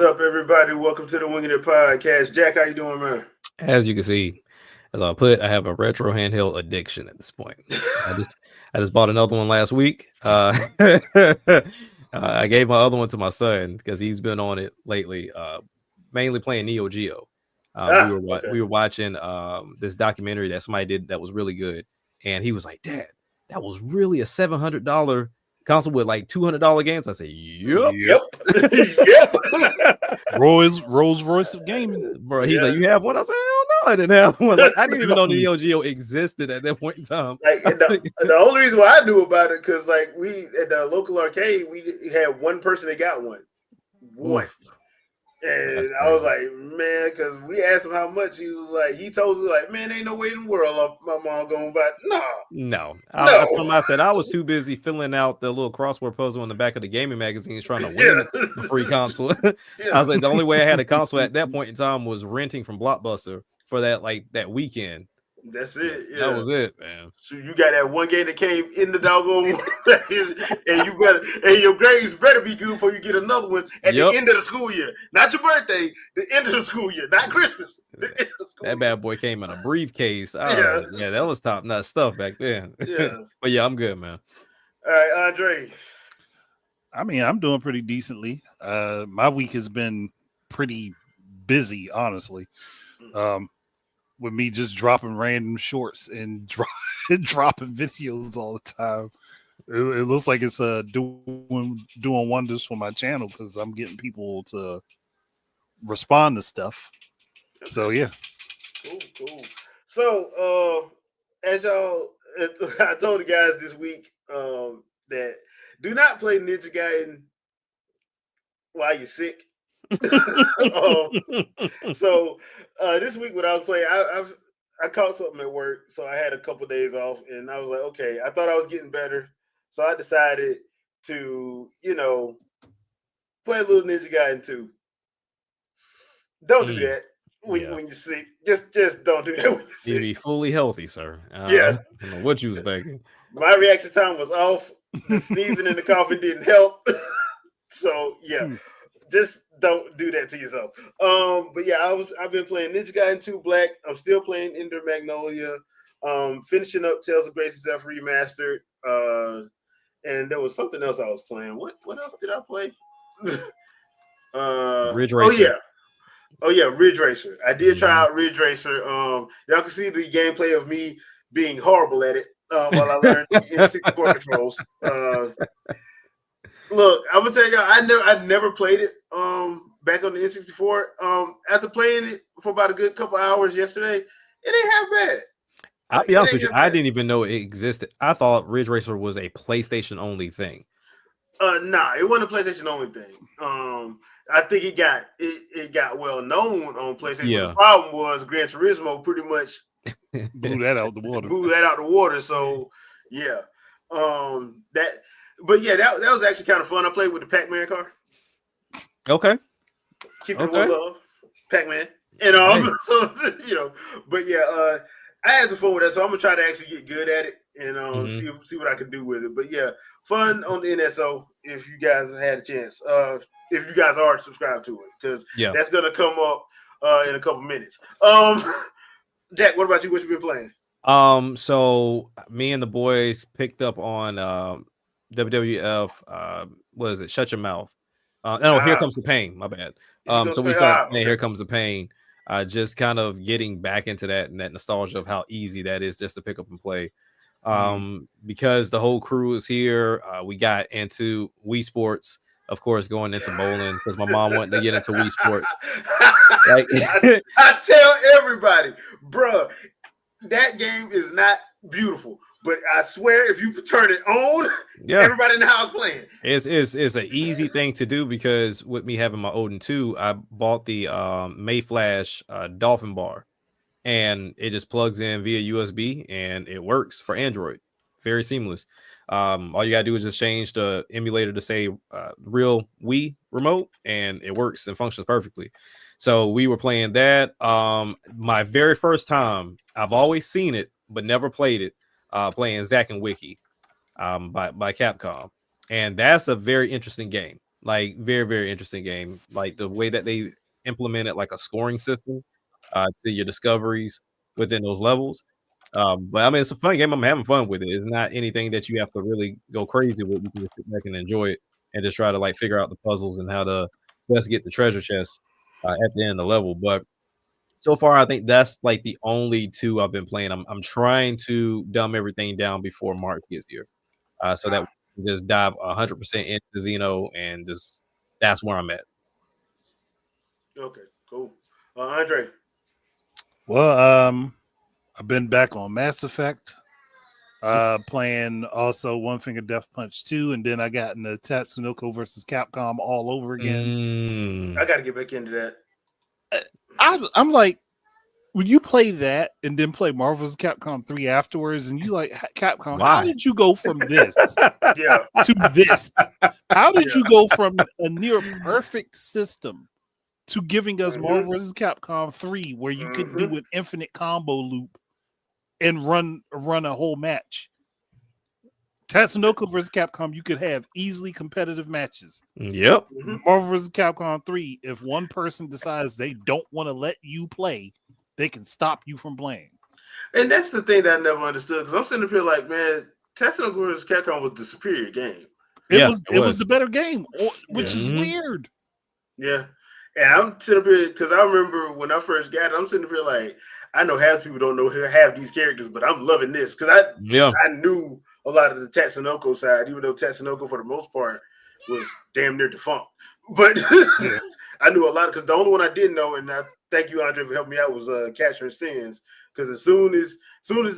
up, everybody? Welcome to the Wingin IT podcast. Jack, how you doing, man? As you can see, as I have a retro handheld addiction at this point. I just bought another one last week. I gave my other one to my son because he's been on it lately, mainly playing Neo Geo. Okay. We were watching this documentary that somebody did that was really good, and he was like, "Dad, that was really a $700 console with like $200 games." I said, "Yep, Yep. Yep. Rolls Royce of gaming. bro." He's like, "You have one?" I said, "Hell no, I didn't have one." Like, I didn't even know the Neo Geo existed at that point in time. Like the only reason why I knew about it because like we at the local arcade we had one person that got one. Oof. And That's I was crazy. like, man, because we asked him how much. He was like, he told us like, man, ain't no way in the world my mom going to buy. No. I No. told him, I said I was too busy filling out the little crossword puzzle in the back of the gaming magazines trying to win the free console. I was like, the only way I had a console at that point in time was renting from Blockbuster for that weekend. That's it. Yeah. That was it, man. So you got that one game that came in the doggone and your grades better be good before you get another one at the end of the school year. Not your birthday, the end of the school year, not Christmas. The end of the school that bad boy came in a briefcase. Yeah, that was top notch stuff back then. Yeah. But yeah, I'm good, man. All right, Andre. I mean, I'm doing pretty decently. My week has been pretty busy, honestly. With me just dropping random shorts and dropping videos all the time. It looks like it's doing wonders for my channel because I'm getting people to respond to stuff. So yeah. Cool. So as y'all, I told the guys this week that do not play Ninja Gaiden while you're sick. So this week when I was playing, I caught something at work, so I had a couple days off, and I was like, okay, I thought I was getting better, so I decided to, play a little Ninja Gaiden 2. Don't do that when you're sick. Just don't do that when you're sick. You'd be fully healthy, sir. Yeah. I don't know what you was thinking. My reaction time was off. The sneezing and the coughing didn't help. So yeah. Just don't do that to yourself. But yeah, I've been playing Ninja Gaiden 2 Black. I'm still playing Ender Magnolia. Finishing up Tales of Grace Self Remastered. And there was something else I was playing. What else did I play? Ridge Racer. Oh yeah, Ridge Racer. I did try out Ridge Racer. Y'all can see the gameplay of me being horrible at it while I learned the N64 controls. Look, I'm gonna tell y'all, I never played it back on the N64. After playing it for about a good couple hours yesterday, it ain't half bad. I'll be honest with you, I didn't even know it existed. I thought Ridge Racer was a PlayStation only thing. Nah, it wasn't a PlayStation only thing. I think it got well known on PlayStation. Yeah. The problem was Gran Turismo pretty much blew that out the water. So yeah, But yeah, that was actually kind of fun. I played with the Pac-Man car. Okay. Keep it one love, Pac-Man. So but yeah, I had some fun with that. So I'm gonna try to actually get good at it and see what I can do with it. But yeah, fun on the NSO if you guys had a chance. If you guys are subscribed to it, because that's gonna come up in a couple minutes. Jack, what about you? What you been playing? So me and the boys picked up on WWF, what is it? Shut Your Mouth. Here Comes the Pain. My bad. So we started playing Here Comes the Pain. Just kind of getting back into that and that nostalgia of how easy that is just to pick up and play. Because the whole crew is here. We got into Wii Sports, of course, going into bowling because my mom wanted to get into Wii Sports. Like, I tell everybody, bruh, that game is not beautiful. But I swear, if you turn it on, everybody in the house playing. It's an easy thing to do because with me having my Odin 2, I bought the Mayflash Dolphin bar, and it just plugs in via USB and it works for Android. Very seamless. All you gotta do is just change the emulator to say real Wii remote, and it works and functions perfectly. So we were playing that. My very first time. I've always seen it, but never played it. Playing Zack and Wiki by Capcom, and that's a very interesting game. Like very, very interesting game. Like the way that they implemented like a scoring system to your discoveries within those levels. But I mean, it's a fun game. I'm having fun with it. It's not anything that you have to really go crazy with. You can just sit back and enjoy it and just try to like figure out the puzzles and how to best get the treasure chest at the end of the level. But so far, I think that's like the only two I've been playing. I'm trying to dumb everything down before March gets here, so that we can just dive 100% into Xeno and just that's where I'm at. Okay, cool. Andre. Well, I've been back on Mass Effect, playing also One Finger Death Punch 2, and then I got into Tatsunoko versus Capcom all over again. I got to get back into that. I'm like, when you play that and then play Marvel vs. Capcom 3 afterwards, and you like, Capcom, Why? how did you go from this Yeah. to this? How did you go from a near perfect system to giving us Marvel vs. Capcom 3, where you could do an infinite combo loop and run a whole match? Tatsunoko versus Capcom, you could have easily competitive matches. Yep. Marvel vs. Capcom 3, if one person decides they don't want to let you play, they can stop you from playing. And that's the thing that I never understood, because I'm sitting up here like, man, Tatsunoko vs. Capcom was the superior game. It was the better game, which is Mhm. weird. Yeah. And I'm sitting up here, because I remember when I first got it, I'm sitting up here like, I know half people don't know half these characters, but I'm loving this, because I knew a lot of the Tatsunoko side, even though Tatsunoko for the most part was damn near defunct. But I knew a lot, because the only one I didn't know, and I thank you, Andre, for helping me out, was Catcher Sins. Because as soon as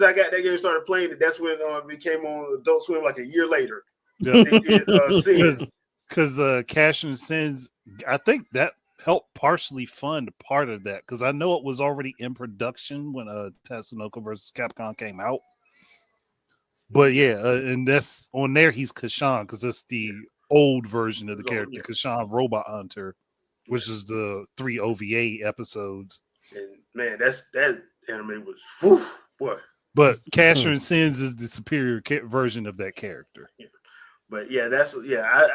I got that game, started playing it, that's when it came on Adult Swim like a year later. Yeah. They did Sins. Because Cash and Sins, I think that helped partially fund part of that, because I know it was already in production when Tatsunoko versus Capcom came out. But yeah, and that's on there. He's Kashan, because that's the old version of the character, Kashan Robot Hunter, which is the 3 OVA episodes. And man, that anime was whew, boy. But Casher and Sins is the superior version of that character. Yeah. But yeah,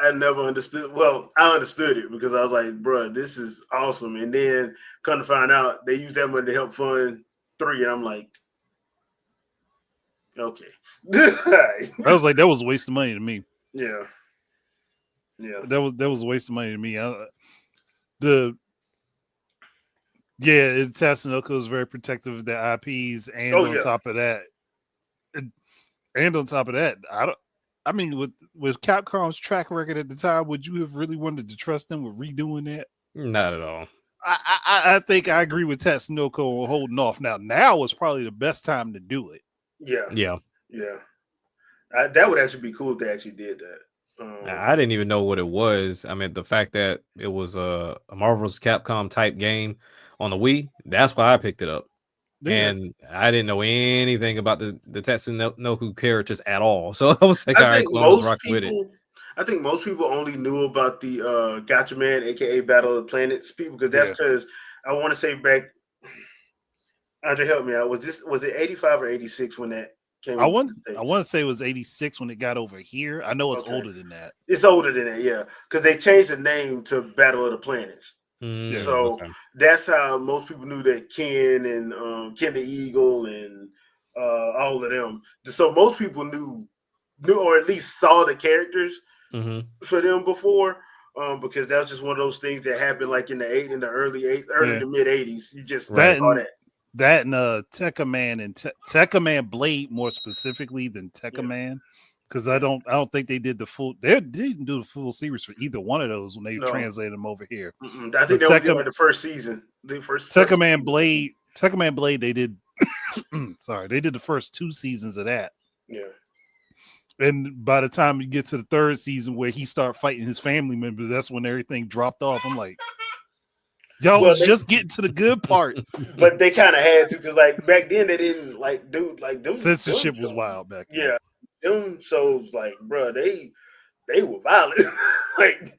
I never understood. Well, I understood it because I was like, bro, this is awesome. And then come to find out they used that money to help fund 3, and I'm like, okay. I was like, that was a waste of money to me. Yeah. Yeah. That was a waste of money to me. Tatsunoko is very protective of their IPs, and on top of that, I mean, with Capcom's track record at the time, would you have really wanted to trust them with redoing that? Not at all. I think I agree with Tatsunoko on holding off. Now is probably the best time to do it. Yeah. That would actually be cool if they actually did that. I didn't even know what it was. I mean, the fact that it was a Marvel vs. Capcom type game on the Wii, that's why I picked it up. Yeah. And I didn't know anything about the Tatsunoko characters at all. So I was like, all right, cool, I was rocking with it. I think most people only knew about the Gotcha Man, aka Battle of the Planets people, because that's because I want to say back, Andre, help me out. Was it 85 or 86 when that came? I want to say it was 86 when it got over here. I know it's older than that. It's older than that, yeah, because they changed the name to Battle of the Planets. So that's how most people knew that Ken and Ken the Eagle and all of them. So most people knew or at least saw the characters for them before, because that was just one of those things that happened like in the early to mid 80s. You just saw that. That and Tekka Man and Tekka Man Blade more specifically than Tekka Man, because I don't think they did the full. They didn't do the full series for either one of those when they translated them over here. I think they did like the first season. Tekka Man Blade. They did. Sorry, they did the first 2 seasons of that. Yeah. And by the time you get to the 3rd season where he started fighting his family members, that's when everything dropped off. I'm like, y'all was just getting to the good part. But they kind of had to, because like back then they didn't like do like them. Censorship was wild back then. Yeah. Them shows, like, bro, they were violent. Like,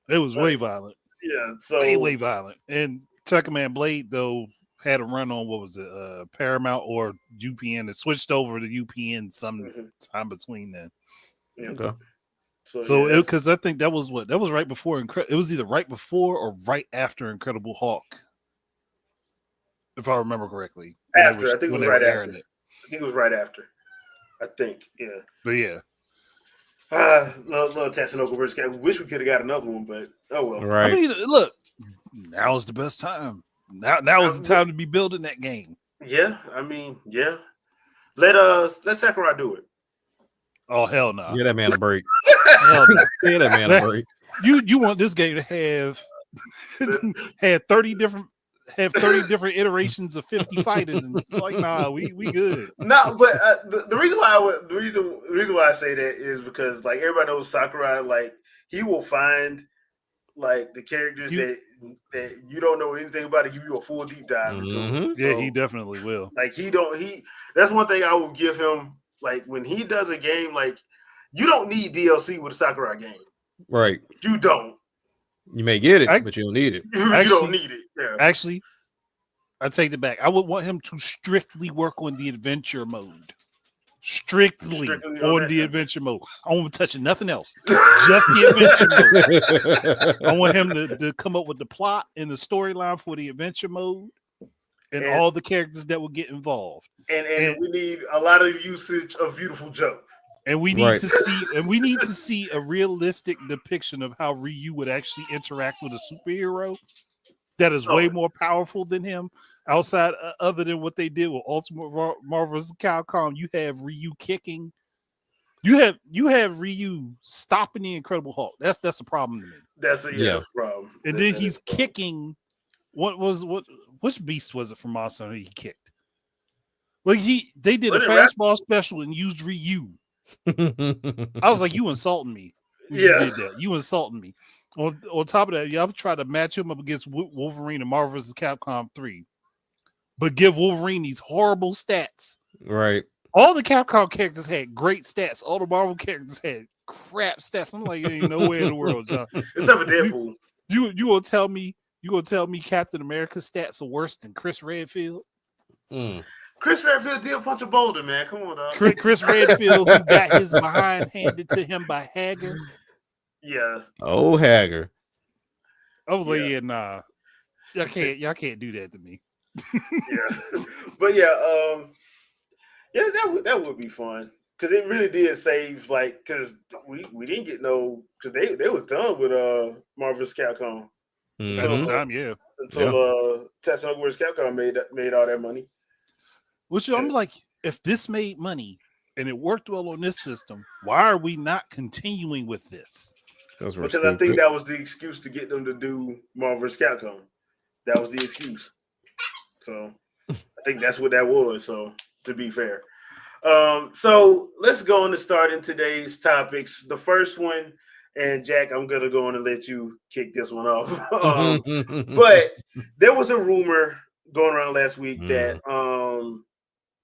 it was way violent. Yeah. So way violent. And Tekka Man Blade though had a run on, what was it, Paramount or UPN. It switched over to UPN some time between then. Yeah. Okay. So because I think that was right before it was either right before or right after Incredible Hulk, if I remember correctly. I think it was right after. I think it was right after. I think, yeah. But yeah. Love Tatsunoko versus Cat. Wish we could have got another one, but oh well. Right. I mean, look, now is the best time. Now is the time to be building that game. Yeah, I mean, yeah. Let Sakurai do it. Oh hell no! Give that man a break. Hell no! Give that man a break. You want this game to have 30 different iterations of 50 fighters, and like, nah, we good. No, but the reason why I say that is because like everybody knows Sakurai, like he will find like the characters that you don't know anything about to give you a full deep dive into. Mm-hmm. So, yeah, he definitely will. Like that's one thing I will give him. Like when he does a game, like you don't need DLC with a Sakurai game. Right. You don't. You may get it, but you don't need it. You don't need it. Yeah. Actually, I take it back. I would want him to strictly work on the adventure mode. Strictly on the adventure mode. I won't touch nothing else. Just the adventure mode. I want him to come up with the plot and the storyline for the adventure mode and all the characters that will get involved. And we need a lot of usage of Beautiful Joe. And we need to see a realistic depiction of how Ryu would actually interact with a superhero that is way more powerful than him. Outside, other than what they did with Ultimate Marvel vs. Capcom, you have Ryu kicking. You have Ryu stopping the Incredible Hulk. That's a problem to me. That's a problem. And then he's kicking. Which beast was it from Monster Hunter he kicked? Like they did a fastball special and used Ryu. I was like, you insulting me. You did that. You insulting me. On top of that, y'all tried to match him up against Wolverine and Marvel vs. Capcom 3. But give Wolverine these horrible stats. Right. All the Capcom characters had great stats. All the Marvel characters had crap stats. I'm like, ain't nowhere in the world, John. Except for Deadpool. You gonna tell me Captain America's stats are worse than Chris Redfield? Chris Redfield did punch a boulder, man. Come on, dog. Chris Redfield, who got his behind handed to him by Hager. Yes. Oh, Hager. I was like, yeah, nah. Y'all can't do that to me. Yeah. But yeah, that would be fun. Because it really did save, like, because we didn't get because they was done with Marvel vs. Capcom. At the time, yeah. Until Tatsunoko vs. Capcom made all that money. Which I'm like, if this made money and it worked well on this system, why are we not continuing with this? Because I think that was the excuse to get them to do Marvel vs. Capcom. That was the excuse. So I think that's what that was. So to be fair. So let's go on to start in today's topics. The first one, and Jack, I'm going to go on and let you kick this one off. But there was a rumor going around last week that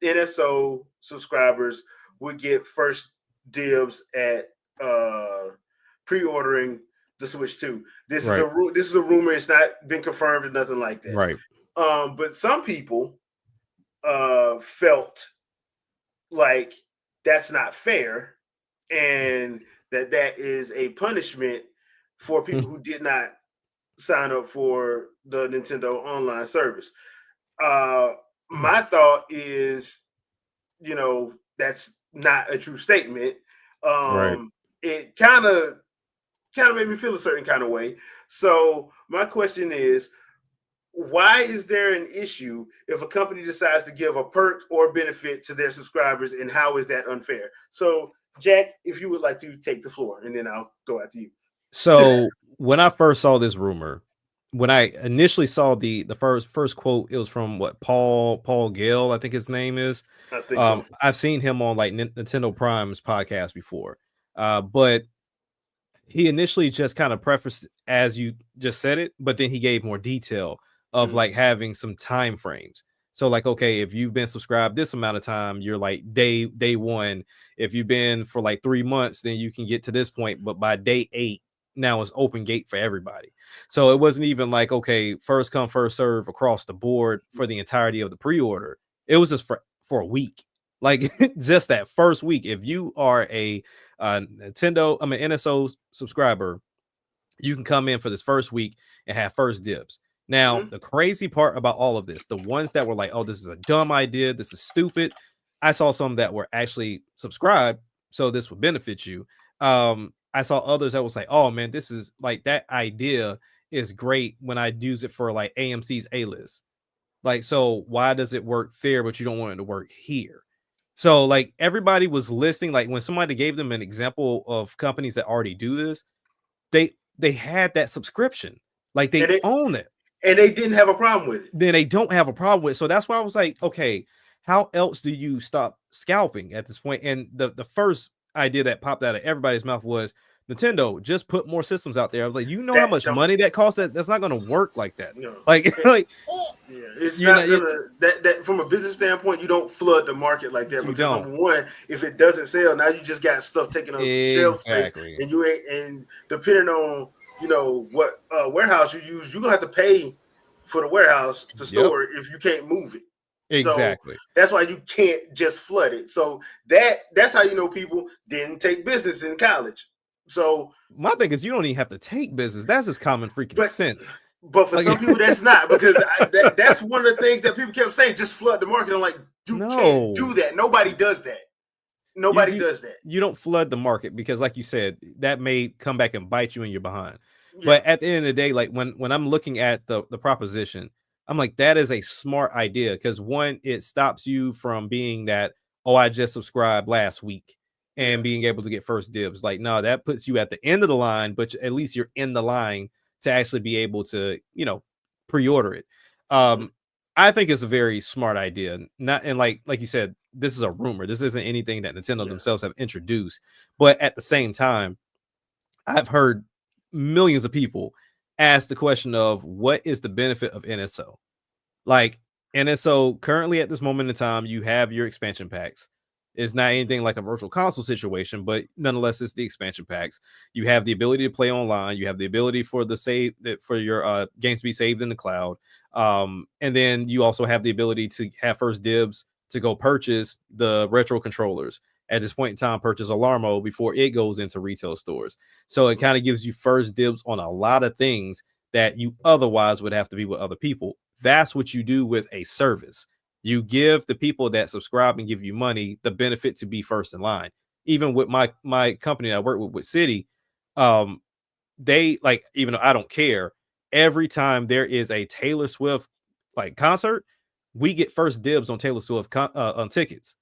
NSO subscribers would get first dibs at pre-ordering the Switch 2. This is a rumor. It's not been confirmed or nothing like that. Right. But some people felt like that's not fair and that is a punishment for people who did not sign up for the Nintendo online service. My thought is, that's not a true statement. It kind of made me feel a certain kind of way. So my question is, why is there an issue if a company decides to give a perk or benefit to their subscribers, and how is that unfair? So, Jack, if you would like to take the floor, and then I'll go after you. So when I first saw this rumor, when I initially saw the first quote, it was from Paul Gale, I think his name is. I think so. I've seen him on like Nintendo Prime's podcast before, but he initially just kind of prefaced as you just said it, but then he gave more detail of like having some time frames. So like, okay, if you've been subscribed this amount of time, you're like day one. If you've been for like 3 months, then you can get to this point. But by day 8, now it's open gate for everybody. So it wasn't even like, okay, first come, first serve across the board for the entirety of the pre-order. It was just for a week. Like just that first week. If you are a NSO subscriber, you can come in for this first week and have first dibs. Now, the crazy part about all of this, the ones that were like, oh, this is a dumb idea, this is stupid. I saw some that were actually subscribed, so this would benefit you. I saw others that was like, oh man, this is like, that idea is great when I use it for like AMC's A-list. Like, so why does it work there, but you don't want it to work here? So like everybody was listing, like when somebody gave them an example of companies that already do this, they had that subscription, like they own it, and they didn't have a problem with it. Then they don't have a problem with it. So that's why I was like, okay, how else do you stop scalping at this point? And the first idea that popped out of everybody's mouth was, Nintendo, just put more systems out there. I was like, you know how much money that costs? That's not going to work like that. No. Like it's not gonna, that from a business standpoint, you don't flood the market like that, because number one, if it doesn't sell, now you just got stuff taking up shelf space, and you ain't, and depending on what warehouse you use, you're gonna have to pay for the warehouse to store it if you can't move it. Exactly. So that's why you can't just flood it. So that's how people didn't take business in college. So my thing is, you don't even have to take business. That's just common freaking sense. But for some people, that's not, because that's one of the things that people kept saying, just flood the market. I'm like, you can't do that. Nobody does that. Nobody does that. You don't flood the market, because like you said, that may come back and bite you in your behind. Yeah. But at the end of the day, like when I'm looking at the proposition, I'm like, that is a smart idea, because one, it stops you from being that, oh, I just subscribed last week and being able to get first dibs. Like, no, that puts you at the end of the line, but at least you're in the line to actually be able to, pre-order it. I think it's a very smart idea. And like you said, this is a rumor. This isn't anything that Nintendo themselves have introduced. But at the same time, I've heard millions of people ask the question of, what is the benefit of NSO? Like, NSO currently at this moment in time, you have your expansion packs. It's not anything like a virtual console situation, but nonetheless, it's the expansion packs. You have the ability to play online. You have the ability for your games to be saved in the cloud. And then you also have the ability to have first dibs to go purchase the retro controllers. At this point in time, purchase Alarmo before it goes into retail stores. So it kind of gives you first dibs on a lot of things that you otherwise would have to be with other people. That's what you do with a service. You give the people that subscribe and give you money the benefit to be first in line. Even with my company that I work with City, they, like, even though I don't care, every time there is a Taylor Swift like concert, we get first dibs on Taylor Swift on tickets.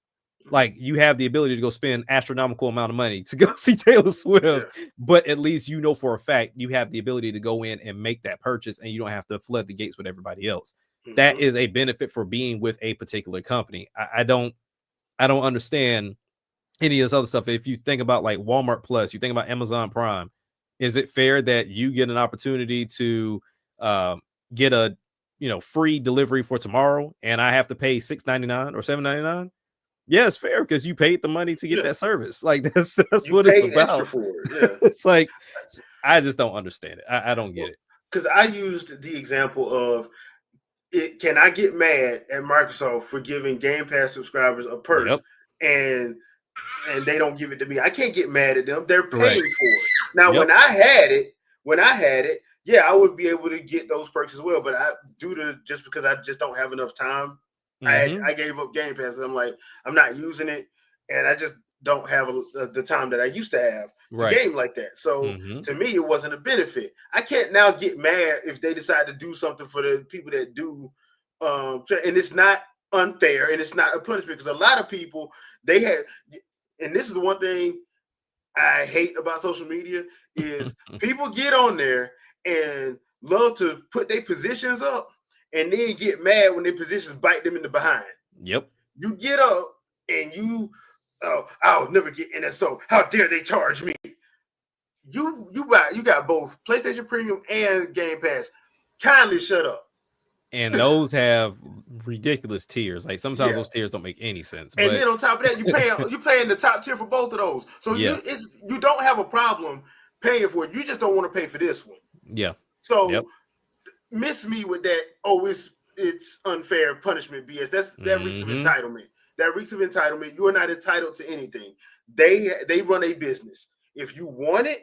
Like, you have the ability to go spend astronomical amount of money to go see Taylor Swift, but at least for a fact you have the ability to go in and make that purchase, and you don't have to flood the gates with everybody else. That is a benefit for being with a particular company. I don't understand any of this other stuff. If you think about like Walmart Plus, you think about Amazon Prime, is it fair that you get an opportunity to get a free delivery for tomorrow, and I have to pay $6.99 or $7.99? Yeah, it's fair, because you paid the money to get that service. Like, that's what it's about. For it. It's like, I just don't understand it. I don't get it. Because I used the example of, can I get mad at Microsoft for giving Game Pass subscribers a perk, and they don't give it to me? I can't get mad at them. They're paying for it. Now, when I had it, yeah, I would be able to get those perks as well. But just because I just don't have enough time, I gave up Game Pass. I'm like, I'm not using it, and I just don't have the time that I used to have to game like that. So to me, it wasn't a benefit. I can't now get mad if they decide to do something for the people that do, and it's not unfair, and it's not a punishment, because a lot of people, and this is the one thing I hate about social media, is people get on there and love to put their positions up, and then get mad when their positions bite them in the behind. Yep. You get up and I'll never get NSO. How dare they charge me? You got both PlayStation Premium and Game Pass. Kindly shut up. And those have ridiculous tiers. Like, sometimes those tiers don't make any sense. And then on top of that, you paying the top tier for both of those. So you don't have a problem paying for it. You just don't want to pay for this one. Yeah. So miss me with that. Oh, it's unfair punishment BS. That reeks of entitlement. that reeks of entitlement. You are not entitled to anything. They run a business. If you want it,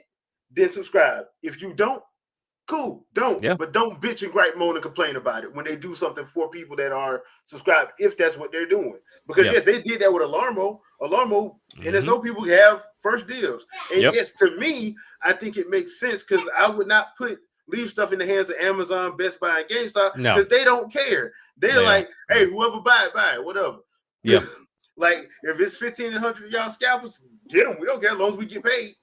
then subscribe. If you don't, cool, don't. Yeah. But don't bitch and gripe, moan, and complain about it when they do something for people that are subscribed, if that's what they're doing. Because yes, they did that with Alarmo. NSO people have first deals. And yes, to me, I think it makes sense because I would not leave stuff in the hands of Amazon, Best Buy, and GameStop because they don't care. They're like, hey, whoever buy it, whatever. Yeah. Like if it's 1,500 of y'all scalpers, get them. We don't care as long as we get paid.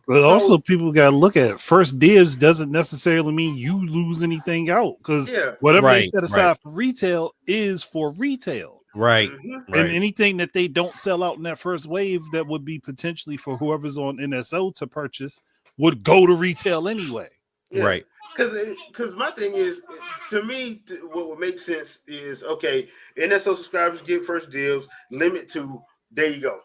But also, people got to look at it. First dibs doesn't necessarily mean you lose anything out because whatever they set aside for retail is for retail. Right. And anything that they don't sell out in that first wave that would be potentially for whoever's on NSO to purchase would go to retail anyway. Yeah. Right. Because my thing is, to me, what would make sense is, okay, NSO subscribers get first deals, limit to, there you go.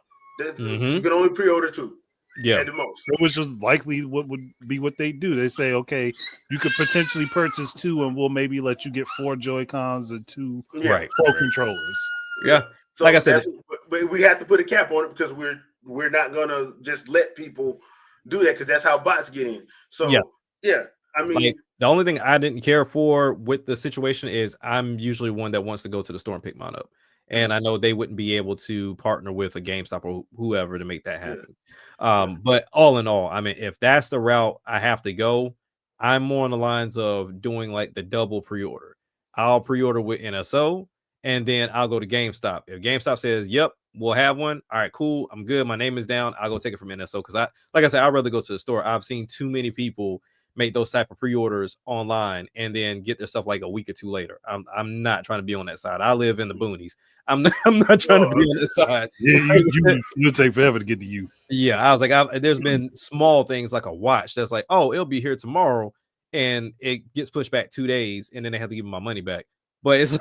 You can only pre-order 2. Yeah. At the most. Which is likely what would be what they do. They say, okay, you could potentially purchase 2 and we'll maybe let you get 4 Joy-Cons and 2 Pro controllers. Yeah. So like I said, but we have to put a cap on it because we're not gonna just let people do that because that's how bots get in. So yeah. I mean, like, the only thing I didn't care for with the situation is I'm usually one that wants to go to the store and pick mine up. And I know they wouldn't be able to partner with a GameStop or whoever to make that happen. But all in all, I mean, if that's the route I have to go, I'm more on the lines of doing like the double pre-order. I'll pre-order with NSO and then I'll go to GameStop. If GameStop says, yep, we'll have one. All right, cool. I'm good. My name is down. I'll go take it from NSO because like I said, I'd rather go to the store. I've seen too many people make those type of pre-orders online and then get their stuff like a week or 2 later. I'm not trying to be on that side. I live in the boonies. I'm not trying to be on this side. Yeah, you'll take forever to get to you. Yeah, I was like, there's been small things like a watch that's like, oh, it'll be here tomorrow, and it gets pushed back 2 days, and then they have to give me my money back. But it's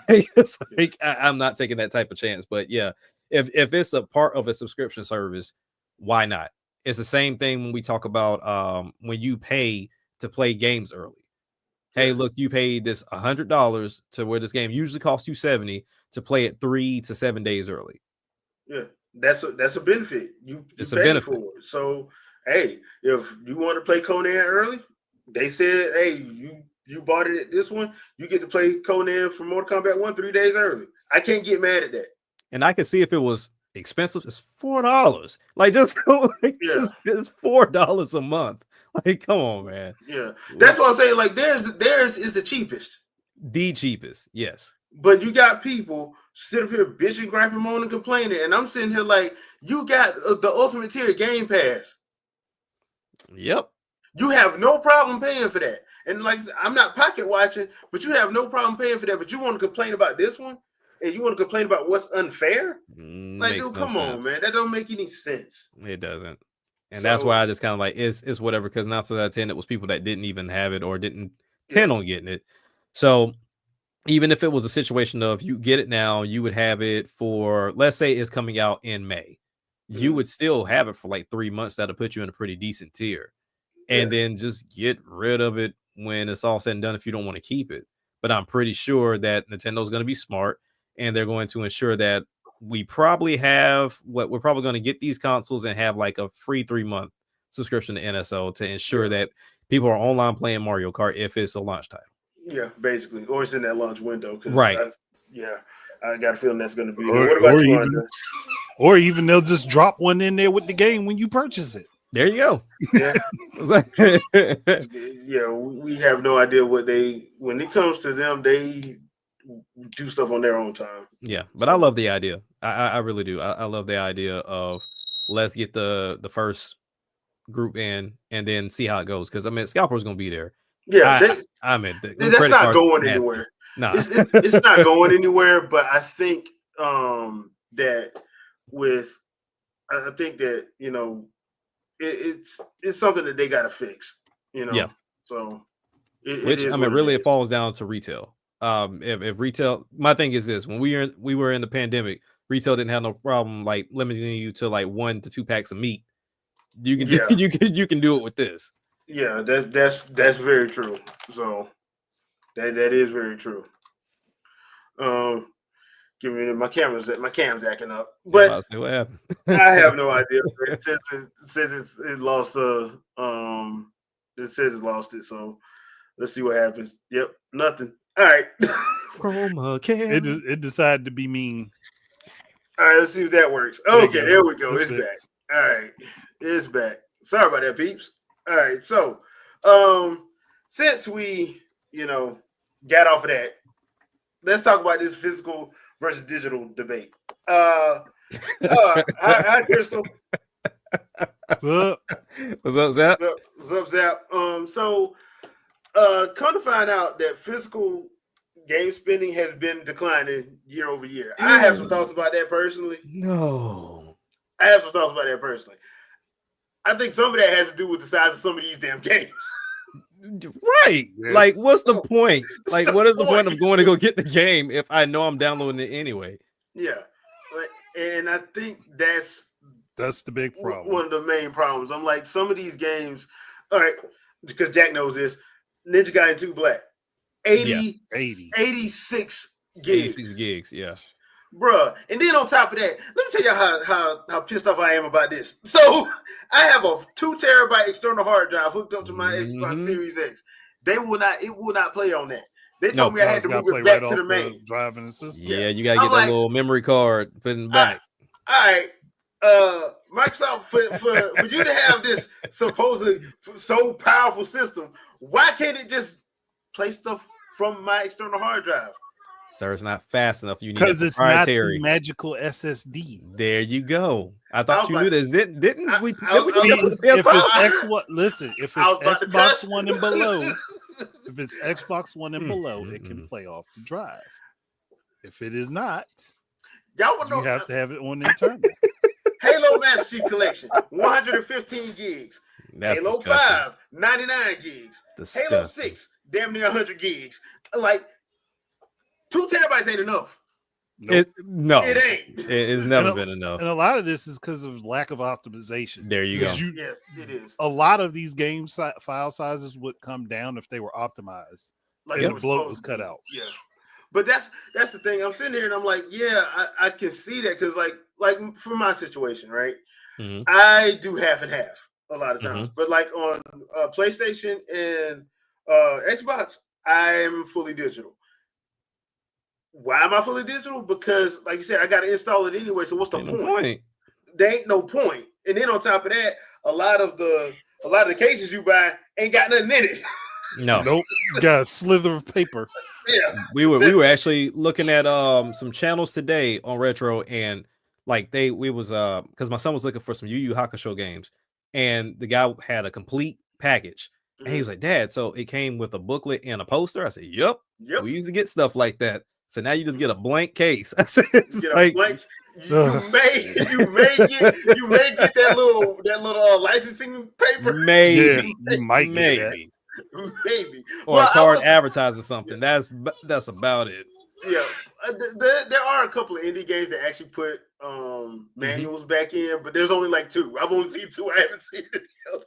like I'm not taking that type of chance. But yeah, if it's a part of a subscription service, why not? It's the same thing when we talk about when you pay to play games early. Hey, look, you paid this $100 to where this game usually costs you $70 to play it 3 to 7 days early. Yeah, that's a benefit. You it's pay a benefit for it. So hey, if you want to play Conan early, they said, hey, you bought it at this one, you get to play Conan from Mortal Kombat 1 3 days early. I can't get mad at that. And I can see if it was expensive, it's $4. Like just it's $4 a month. Like, come on, man. Yeah, that's what I'm saying. Like, theirs is the cheapest. The cheapest, yes. But you got people sitting up here bitching, griping, moaning, complaining, and I'm sitting here like, you got the ultimate tier Game Pass. Yep. You have no problem paying for that. And like, I'm not pocket watching, but you have no problem paying for that. But you want to complain about this one, and you want to complain about what's unfair? Like, dude, come on, man. That don't make any sense. It doesn't. And that's why I just kind of like, it's whatever, because 9 out of 10, it was people that didn't even have it or didn't intend on getting it. So even if it was a situation of you get it now, you would have it for, let's say it's coming out in May. You would still have it for like 3 months. That'll put you in a pretty decent tier. And then just get rid of it when it's all said and done if you don't want to keep it. But I'm pretty sure that Nintendo's going to be smart and they're going to ensure that we're probably going to get these consoles and have like a free 3-month subscription to NSO to ensure that people are online playing Mario Kart if it's a launch title. Yeah, basically, or it's in that launch window. Right. I got a feeling that's going to be there. What about you, or even they'll just drop one in there with the game when you purchase it. There you go. Yeah. Yeah, we have no idea when it comes to them, they do stuff on their own time. Yeah, but I love the idea. I really do. I love the idea of let's get the first group in and then see how it goes. Because I mean, Scalper's gonna be there. Yeah, that's not going anywhere. No, it's not going anywhere. But I think that I think that it's something that they got to fix. Yeah. So it falls down to retail. If retail, my thing is this: when we were in the pandemic, retail didn't have no problem like limiting you to like 1 to 2 packs of meat. You can you can do it with this. Yeah, that's very true. So that is very true. Give me my cam's acting up. Yeah, But about to say, what happened? I have no idea. It says it lost it says it lost it, so let's see what happens. Yep, nothing. All right. Chroma cam. It decided to be mean. All right, let's see if that works. Okay, there we go. It's back. All right. It's back. Sorry about that, peeps. All right, so since we, got off of that, let's talk about this physical versus digital debate. Hi, Crystal. What's up? What's up, Zap? What's up, Zap? So come to find out that physical game spending has been declining year over year. I have some thoughts about that personally. No. I have some thoughts about that personally. I think some of that has to do with the size of some of these damn games. Right. Yeah. Like, what's the point? Like, what is the point of going to go get the game if I know I'm downloading it anyway? Yeah. And I think that's the big problem. One of the main problems. I'm like, some of these games, all right, because Jack knows this, Ninja Gaiden 2 Black. 86 gigs. 86 gigs, yeah. Bruh. And then on top of that, let me tell you how pissed off I am about this. So I have a 2 terabyte external hard drive hooked up to my Xbox Series X. It will not play on that. They told me I had to move it back to the main. Driving the system. Yeah, you gotta get that little memory card, put it back. All right. Microsoft, for you to have this supposed so powerful system, why can't it just play stuff from my external hard drive? Sir, it's not fast enough. You need because it's not the magical SSD. There you go. I thought you knew this. Didn't we? If it's Xbox One and below, if it's Xbox One and below, it can play off the drive. If it is not, you have to have it on internal. Halo Master Chief Collection, 115 gigs. That's Halo disgusting. 5, 99 gigs. Disgusting. Halo 6, damn near 100 gigs. Like, 2 terabytes ain't enough. Nope. It ain't. It's never been enough. And a lot of this is because of lack of optimization. There you go. Yes, it is. A lot of these game file sizes would come down if they were optimized. Like the bloat was cut out. Yeah. But that's the thing. I'm sitting here and I'm like, yeah, I can see that because like for my situation, right? Mm-hmm. I do half and half a lot of times. Mm-hmm. But like on PlayStation and Xbox, I'm fully digital. Why am I fully digital? Because, like you said, I got to install it anyway. So what's the point? There ain't no point. And then on top of that, a lot of the cases you buy ain't got nothing in it. No, nope. Got a slither of paper. Yeah, we were actually looking at some channels today on Retro, and like because my son was looking for some Yu Yu Hakusho games, and the guy had a complete package. Mm-hmm. And he was like, "Dad, so it came with a booklet and a poster?" I said, "Yep. We used to get stuff like that. So now you just get a blank case." I said, like, you may get that little licensing paper. Maybe you might get that. Maybe or a card advertising something. That's about it. Yeah, there are a couple of indie games that actually put manuals back in, but there's only like 2. I've only seen 2. I haven't seen it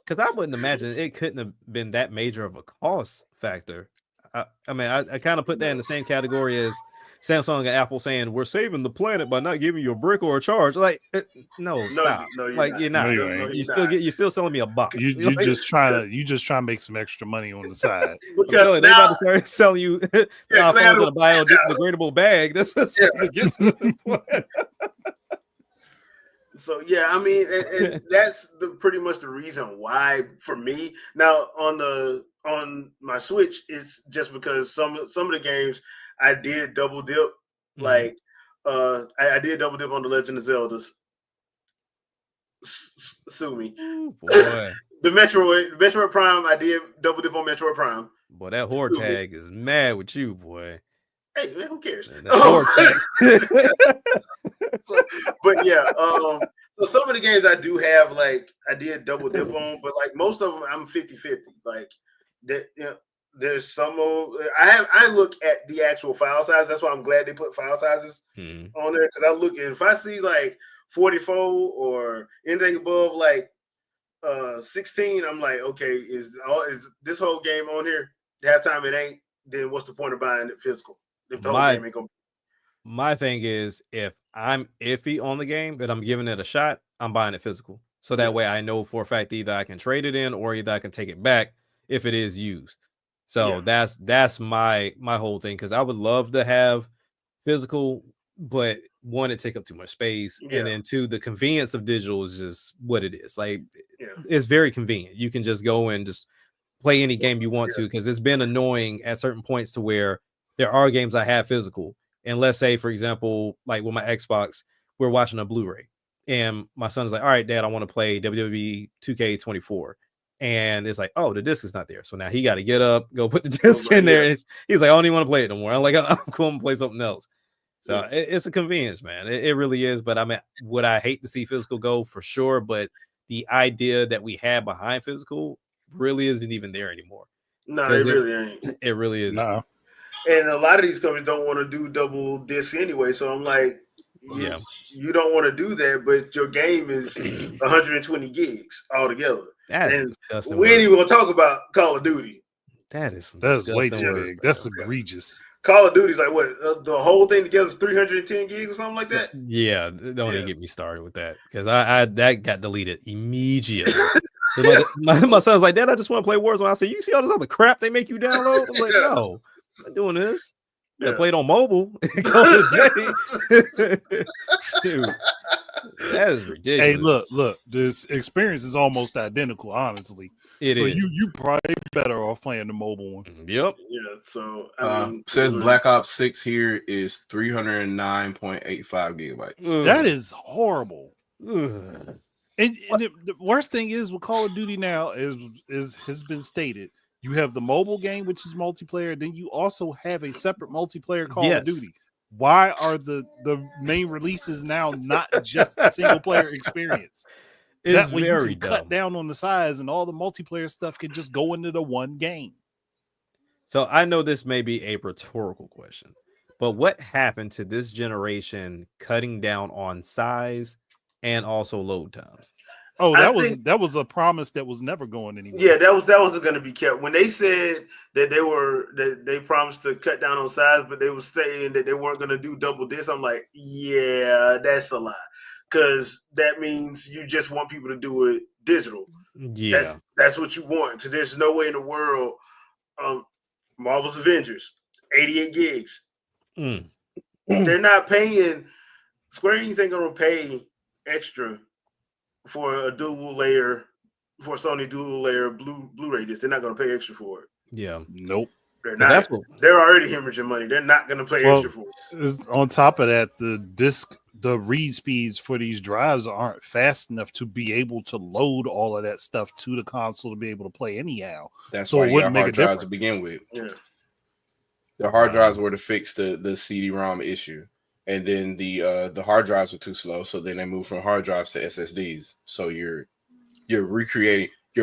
because I wouldn't imagine it couldn't have been that major of a cost factor. I mean, I kind of put that in the same category as Samsung and Apple saying we're saving the planet by not giving you a brick or a charge. Like, no, stop. You're not. You're still selling me a box. You just trying to make some extra money on the side. Because they about to start selling you iPhones in a biodegradable bag. That's what to get to the point. So yeah, I mean, and that's pretty much the reason why for me. Now on my Switch, it's just because some of the games I did double dip. Mm-hmm. Like I did double dip on the Legend of Zelda's. Sue me. Ooh, boy. The Metroid Prime, I did double dip on Metroid Prime. Boy, that horde tag is mad with you, boy. Hey man, who cares? But yeah, so some of the games I do have, like I did double dip on, but like most of them I'm 50-50. Like there's some I look at the actual file size. That's why I'm glad they put file sizes on there, because I look at if I see like 44 or anything above like 16, I'm like, okay, is this whole game on here? Halftime it ain't, then what's the point of buying it physical? If the whole game ain't gonna my thing is, if I'm iffy on the game that I'm giving it a shot, I'm buying it physical. So that way I know for a fact either I can trade it in or either I can take it back if it is used. So that's my whole thing, because I would love to have physical, but one, it take up too much space, and then two, the convenience of digital is just what it is. Like, it's very convenient. You can just go and just play any game you want to, because it's been annoying at certain points to where there are games I have physical, and let's say, for example, like with my Xbox, we're watching a Blu-ray, and my son's like, all right, Dad, I want to play WWE 2K24. And it's like, oh, the disc is not there. So now he got to get up, go put the disc in there. And he's like, I don't even want to play it no more. I'm like, I'm going to play something else. So it's a convenience, man. It really is. But I mean, would I hate to see physical go? For sure. But the idea that we had behind physical really isn't even there anymore. No, it really ain't. It really isn't. No. And a lot of these companies don't want to do double disc anyway. So I'm like, you don't want to do that, but your game is 120 gigs altogether. And we ain't even gonna talk about Call of Duty. That's way too big. That's egregious. Call of Duty's like what? The whole thing together is 310 gigs or something like that. Yeah, don't even get me started with that, because I that got deleted immediately. My son's like, Dad, I just want to play Warzone. I said, you see all this other crap they make you download? I'm like, no, I'm not doing this. I played on mobile. Dude, that is ridiculous. Hey, look, this experience is almost identical, honestly. It is. You probably better off playing the mobile one. Yep. Yeah. So says Black Ops 6 here is 309.85 gigabytes. That is horrible. And the worst thing is with Call of Duty now is has been stated. You have the mobile game, which is multiplayer. Then you also have a separate multiplayer Call of Duty. Why are the main releases now not just a single player experience? It's that way very you can dumb. cut down on the size, and all the multiplayer stuff can just go into the one game. So I know this may be a rhetorical question, but what happened to this generation cutting down on size and also load times? Oh, that was a promise that was never going anywhere. Yeah, that wasn't going to be kept. When they said that they promised to cut down on size, but they were saying that they weren't going to do double this, I'm like, yeah, that's a lie, because that means you just want people to do it digital. Yeah, that's what you want, because there's no way in the world. Marvel's Avengers, 88 gigs. They're not paying. Square Enix ain't going to pay extra for a dual layer, for Sony dual layer Blu-ray disc. They're not going to pay extra for it. Yeah. Nope. They're not. They're already hemorrhaging money. They're not going to pay extra for it. On top of that, the read speeds for these drives aren't fast enough to be able to load all of that stuff to the console to be able to play anyhow. That's why you got hard drives to begin with. Yeah. The hard drives were to fix the CD-ROM issue. And then the hard drives were too slow, so then they moved from hard drives to SSDs. So you're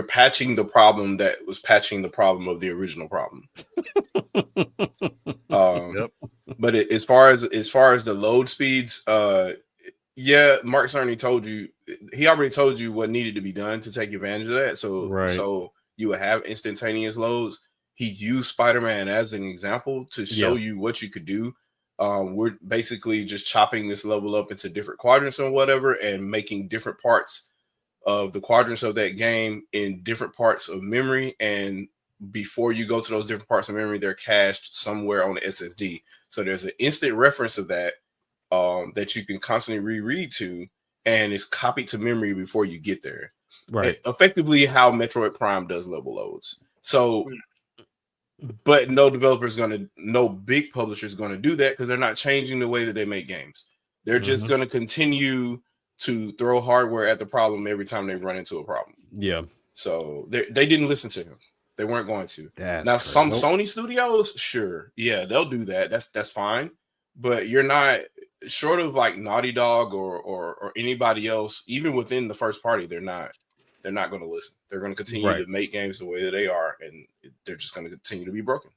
patching the problem that was patching the problem of the original problem. But as far as the load speeds, Mark certainly told you. He already told you what needed to be done to take advantage of that. So you would have instantaneous loads. He used Spider-Man as an example to show you what you could do. We're basically just chopping this level up into different quadrants or whatever, and making different parts of the quadrants of that game in different parts of memory. And before you go to those different parts of memory, they're cached somewhere on the SSD. So there's an instant reference of that that you can constantly reread to, and it's copied to memory before you get there. Right. Effectively how Metroid Prime does level loads. So but no big publisher is going to do that, because they're not changing the way that they make games. They're just going to continue to throw hardware at the problem every time they run into a problem. Yeah. So they didn't listen to him. They weren't going to. Some Sony studios, sure, yeah, they'll do that. That's fine. But you're not, short of like Naughty Dog or anybody else, even within the first party, they're not going to listen. They're going to continue to make games the way that they are, and they're just going to continue to be broken.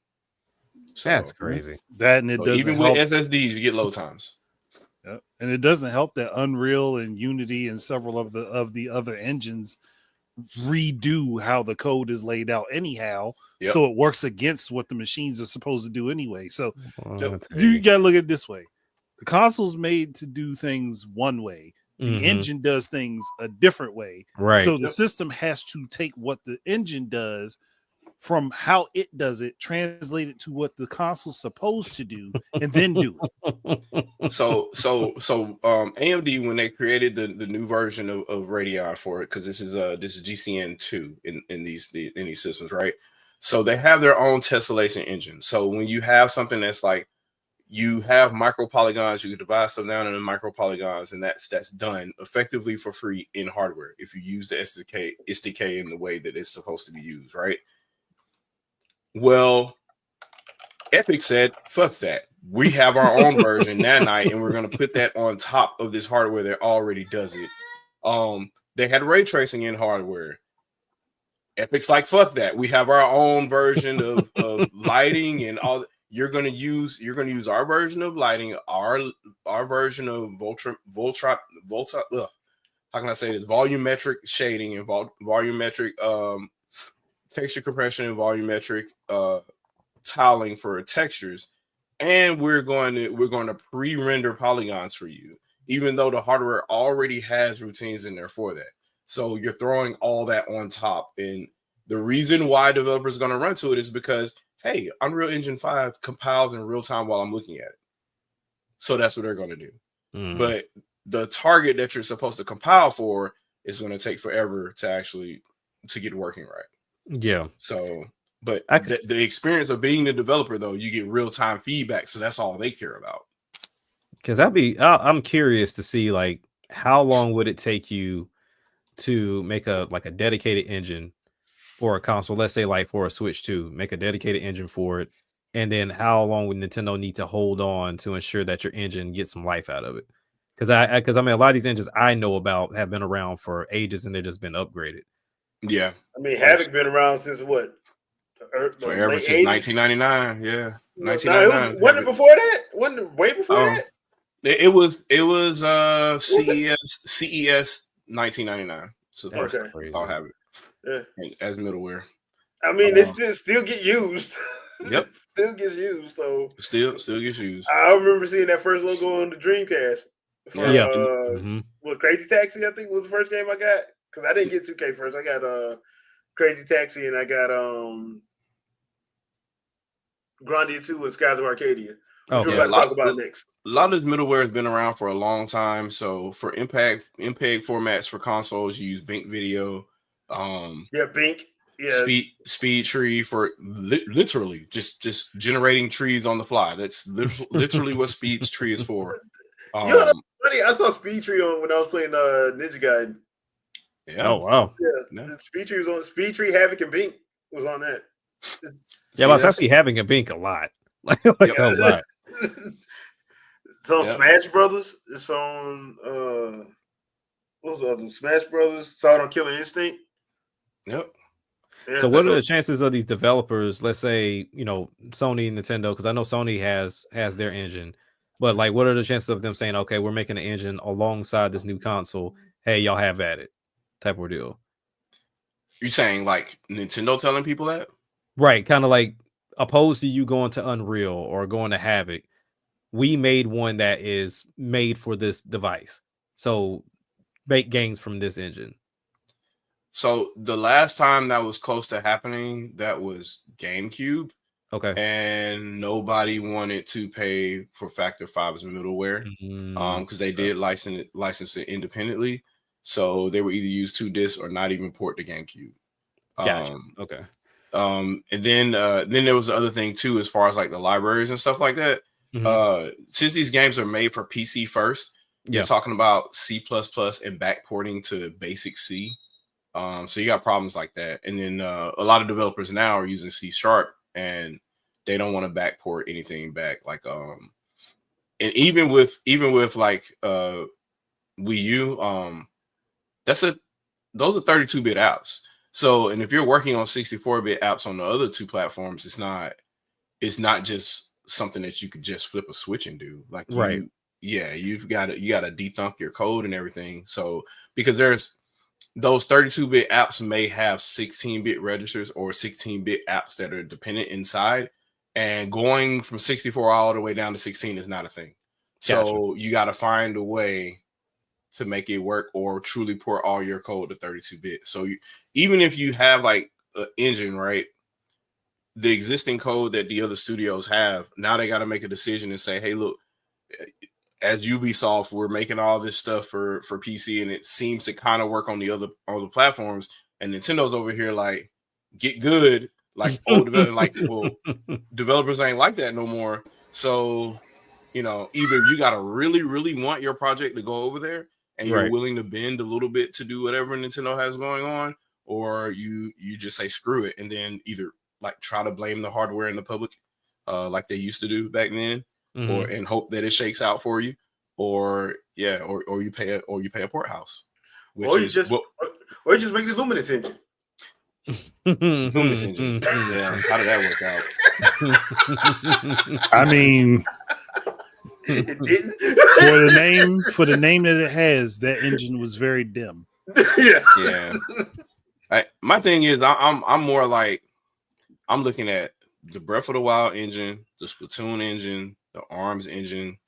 So, that's crazy. And it doesn't even help. with SSDs, you get load times. Yep. And it doesn't help that Unreal and Unity and several of the other engines redo how the code is laid out anyhow, so it works against what the machines are supposed to do anyway. So you got to look at it this way: The console's made to do things one way. The engine does things a different way. Right. So the system has to take what the engine does from how it does it, translate it to what the console's supposed to do, and then do it. So AMD, when they created the new version of Radeon for it, because this is GCN 2 in these systems, right? So they have their own tessellation engine. So when you have something that's like, you have micro polygons, you can divide stuff down into micro polygons, and that's done effectively for free in hardware if you use the SDK in the way that it's supposed to be used, right? Well, Epic said, fuck that. We have our own version Nanite, and we're going to put that on top of this hardware that already does it. They had ray tracing in hardware. Epic's like, fuck that. We have our own version of lighting and all. You're gonna use our version of lighting, our version of volta. How can I say this? Volumetric shading and volumetric texture compression and volumetric tiling for textures, and we're going to pre-render polygons for you, even though the hardware already has routines in there for that. So you're throwing all that on top, and the reason why developers are going to run to it is because, hey, Unreal Engine 5 compiles in real time while I'm looking at it. So that's what they're going to do. But the target that you're supposed to compile for is going to take forever to get working right. Yeah. So, but the experience of being the developer, though, you get real time feedback. So that's all they care about. Because I'm curious to see, like, how long would it take you to make a dedicated engine for a console? Let's say, like, for a Switch 2, make a dedicated engine for it. And then how long would Nintendo need to hold on to ensure that your engine gets some life out of it? Because I mean, a lot of these engines I know about have been around for ages and they've just been upgraded. Yeah. I mean, Havoc been around since what? Forever, since 1999. Yeah. 1999. Wasn't it before that? Wasn't it way before that? It was CES 1999. So that's crazy. I'll have it. Yeah. As middleware. I mean, it still get used. Yep. Still gets used. So still gets used. I remember seeing that first logo on the Dreamcast. For, Crazy Taxi, I think was the first game I got. Because I didn't get 2K first. I got Crazy Taxi and I got Grandia 2 and Skies of Arcadia. Which we're about to talk about next. A lot of this middleware has been around for a long time. So for MPEG formats for consoles, you use Bink Video. Bink. Yeah. Speed Tree for literally just generating trees on the fly. That's literally what Speed Tree is for. Funny, I saw Speed Tree on when I was playing Ninja Gaiden. Yeah. Oh wow. Yeah. Speed Tree was on Speed Tree. Havoc and Bink was on that. I see Havoc and Bink a lot. A lot. It's on Smash Brothers. It's on what was the other? Smash Brothers. Saw it on Killer Instinct. Yep. Yeah, so what are the chances of these developers, let's say, Sony and Nintendo, because I know Sony has their engine, but like what are the chances of them saying, okay, we're making an engine alongside this new console, hey, y'all have at it type of deal? You saying like Nintendo telling people that? Right, kind of like opposed to you going to Unreal or going to Havoc, we made one that is made for this device. So make games from this engine. So the last time that was close to happening, that was GameCube. Okay. And nobody wanted to pay for Factor 5's middleware because they did license it independently. So they would either use 2 discs or not even port to GameCube. Gotcha. Okay. And then there was the other thing too, as far as like the libraries and stuff like that. Since these games are made for PC first, you're talking about C++ and backporting to basic C. So you got problems like that. And then a lot of developers now are using C# and they don't want to backport anything back. Like and even with like Wii U, those are 32-bit apps. So, and if you're working on 64-bit apps on the other 2 platforms, it's not just something that you could just flip a switch and do. Like you've got to dethunk your code and everything. So because there's those 32-bit apps may have 16-bit registers or 16-bit apps that are dependent inside, and going from 64 all the way down to 16 is not a thing. So you got to find a way to make it work or truly port all your code to 32-bit. So even if you have like an engine, right, the existing code that the other studios have, now they got to make a decision and say, hey, look, as Ubisoft, we're making all this stuff for PC, and it seems to kind of work on the other platforms. And Nintendo's over here like, get good, like old development, like, well, developers ain't like that no more. So, either you got to really, really want your project to go over there, and you're willing to bend a little bit to do whatever Nintendo has going on, or you just say screw it, and then either like try to blame the hardware in the public, like they used to do back then, or and hope that it shakes out for you, or you pay a port house, or you just make the Luminous engine. Luminous engine. Yeah, how did that work out? I mean, it didn't. for the name that it has, that engine was very dim. Yeah. My thing is, I'm more like, I'm looking at the Breath of the Wild engine, the Splatoon engine, the ARMS engine,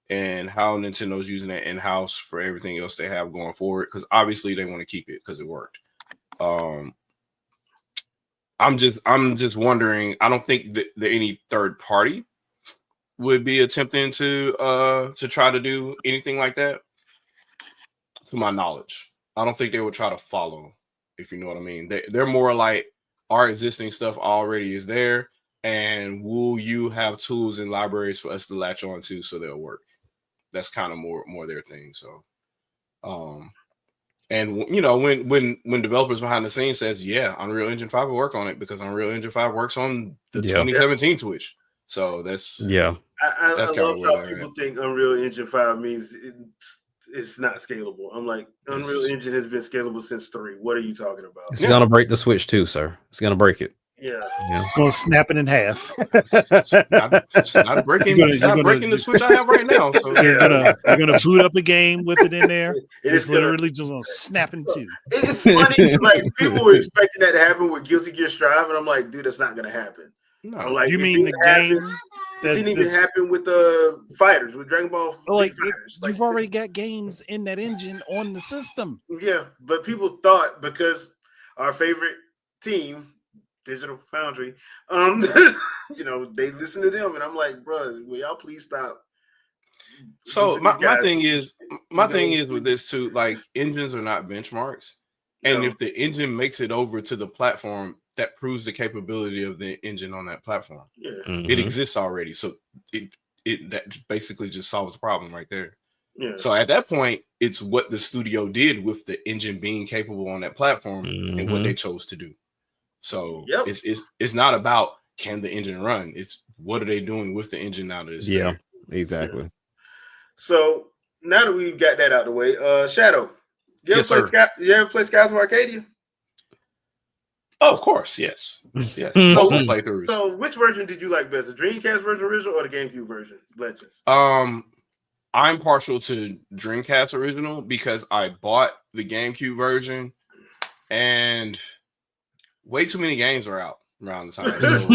and how Nintendo's using that in-house for everything else they have going forward. Because obviously they want to keep it because it worked. I'm just wondering. I don't think that any third party would be attempting to try to do anything like that. To my knowledge, I don't think they would try to follow. If you know what I mean, they're more like, our existing stuff already is there, and will you have tools and libraries for us to latch on to so they'll work? That's kind of more their thing. So, and when developers behind the scenes says, yeah, Unreal Engine 5 will work on it because Unreal Engine 5 works on the 2017 Switch. So that's I love how people think Unreal Engine 5 means it's not scalable. I'm like, Unreal Engine has been scalable since 3. What are you talking about? It's gonna break the Switch too, sir. It's gonna break it. Yeah. It's gonna snap it in half. It's not breaking the Switch I have right now. So you're gonna boot up a game with it in there. It's literally just gonna snap in two. It's funny, like people were expecting that to happen with Guilty Gear Strive, and I'm like, dude, that's not gonna happen. No, I'm like, you mean the game? That didn't even happen with the fighters, with Dragon Ball. Like, fighters. You've already got games in that engine on the system. Yeah, but people thought because our favorite team, Digital Foundry, they listen to them, and I'm like, bro, will y'all please stop? So my thing is with this too, like, engines are not benchmarks, and if the engine makes it over to the platform, that proves the capability of the engine on that platform. Yeah. It exists already, so that basically just solves the problem right there. Yeah. So at that point, it's what the studio did with the engine being capable on that platform and what they chose to do. So it's not about can the engine run, it's what are they doing with the engine now that it's there. Exactly. Yeah. So now that we've got that out of the way, Shadow, you ever play Skies of Arcadia? Oh, of course, yes. Multiple playthroughs. So, which version did you like best, the Dreamcast version original or the GameCube version, Legends? I'm partial to Dreamcast original because I bought the GameCube version, and way too many games were out around the time. So,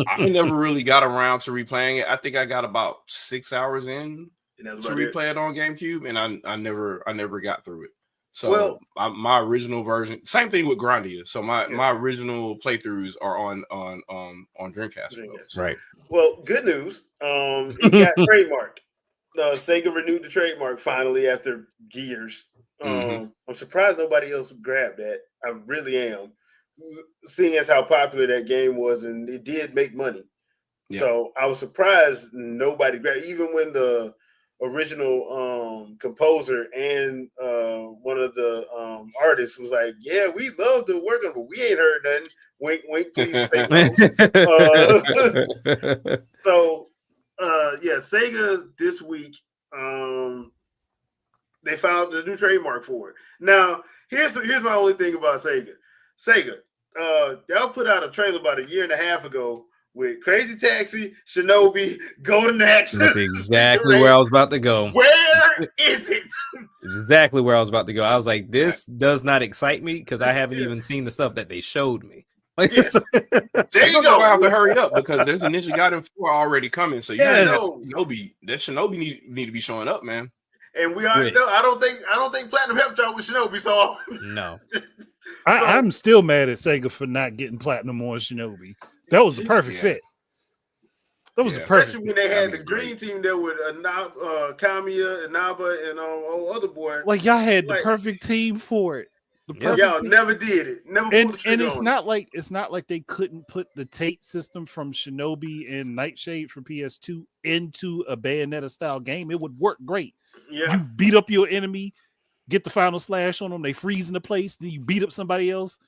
I never really got around to replaying it. I think I got about 6 hours in to replay it on GameCube, and I never got through it. So my original version, same thing with Grandia. So my original playthroughs are on Dreamcast. Right. Well, good news. It got trademarked. Sega renewed the trademark finally after years. I'm surprised nobody else grabbed that. I really am, seeing as how popular that game was, and it did make money. Yeah. So I was surprised nobody grabbed, even when the original composer and one of the artists was like, yeah, we love to work on, but we ain't heard nothing. Wink, wink, please say so. Sega this week, they filed the new trademark for it. Now, here's my only thing about Sega. Y'all put out a trailer about a year and a half ago with Crazy Taxi, Shinobi, Golden Axe. That's exactly where I was about to go. Where is it? Exactly where I was about to go. I was like, this does not excite me because I haven't even seen the stuff that they showed me. Like, yes. There you go. go. Have to hurry up because there's a Ninja Gaiden 4 already coming. So Yeah, that Shinobi need to be showing up, man. And we already know. I don't think Platinum helped y'all with Shinobi. So no. I'm still mad at Sega for not getting Platinum on Shinobi. That was the perfect fit. That was the perfect. Especially when they had the Green Team there with Kamiya and Naba and all other boys. Like y'all had the perfect team for it. Y'all never did it. Never pulled the trigger. And it's not like they couldn't put the Tate system from Shinobi and Nightshade for PS2 into a Bayonetta style game. It would work great. Yeah. You beat up your enemy, get the final slash on them, they freeze in the place, then you beat up somebody else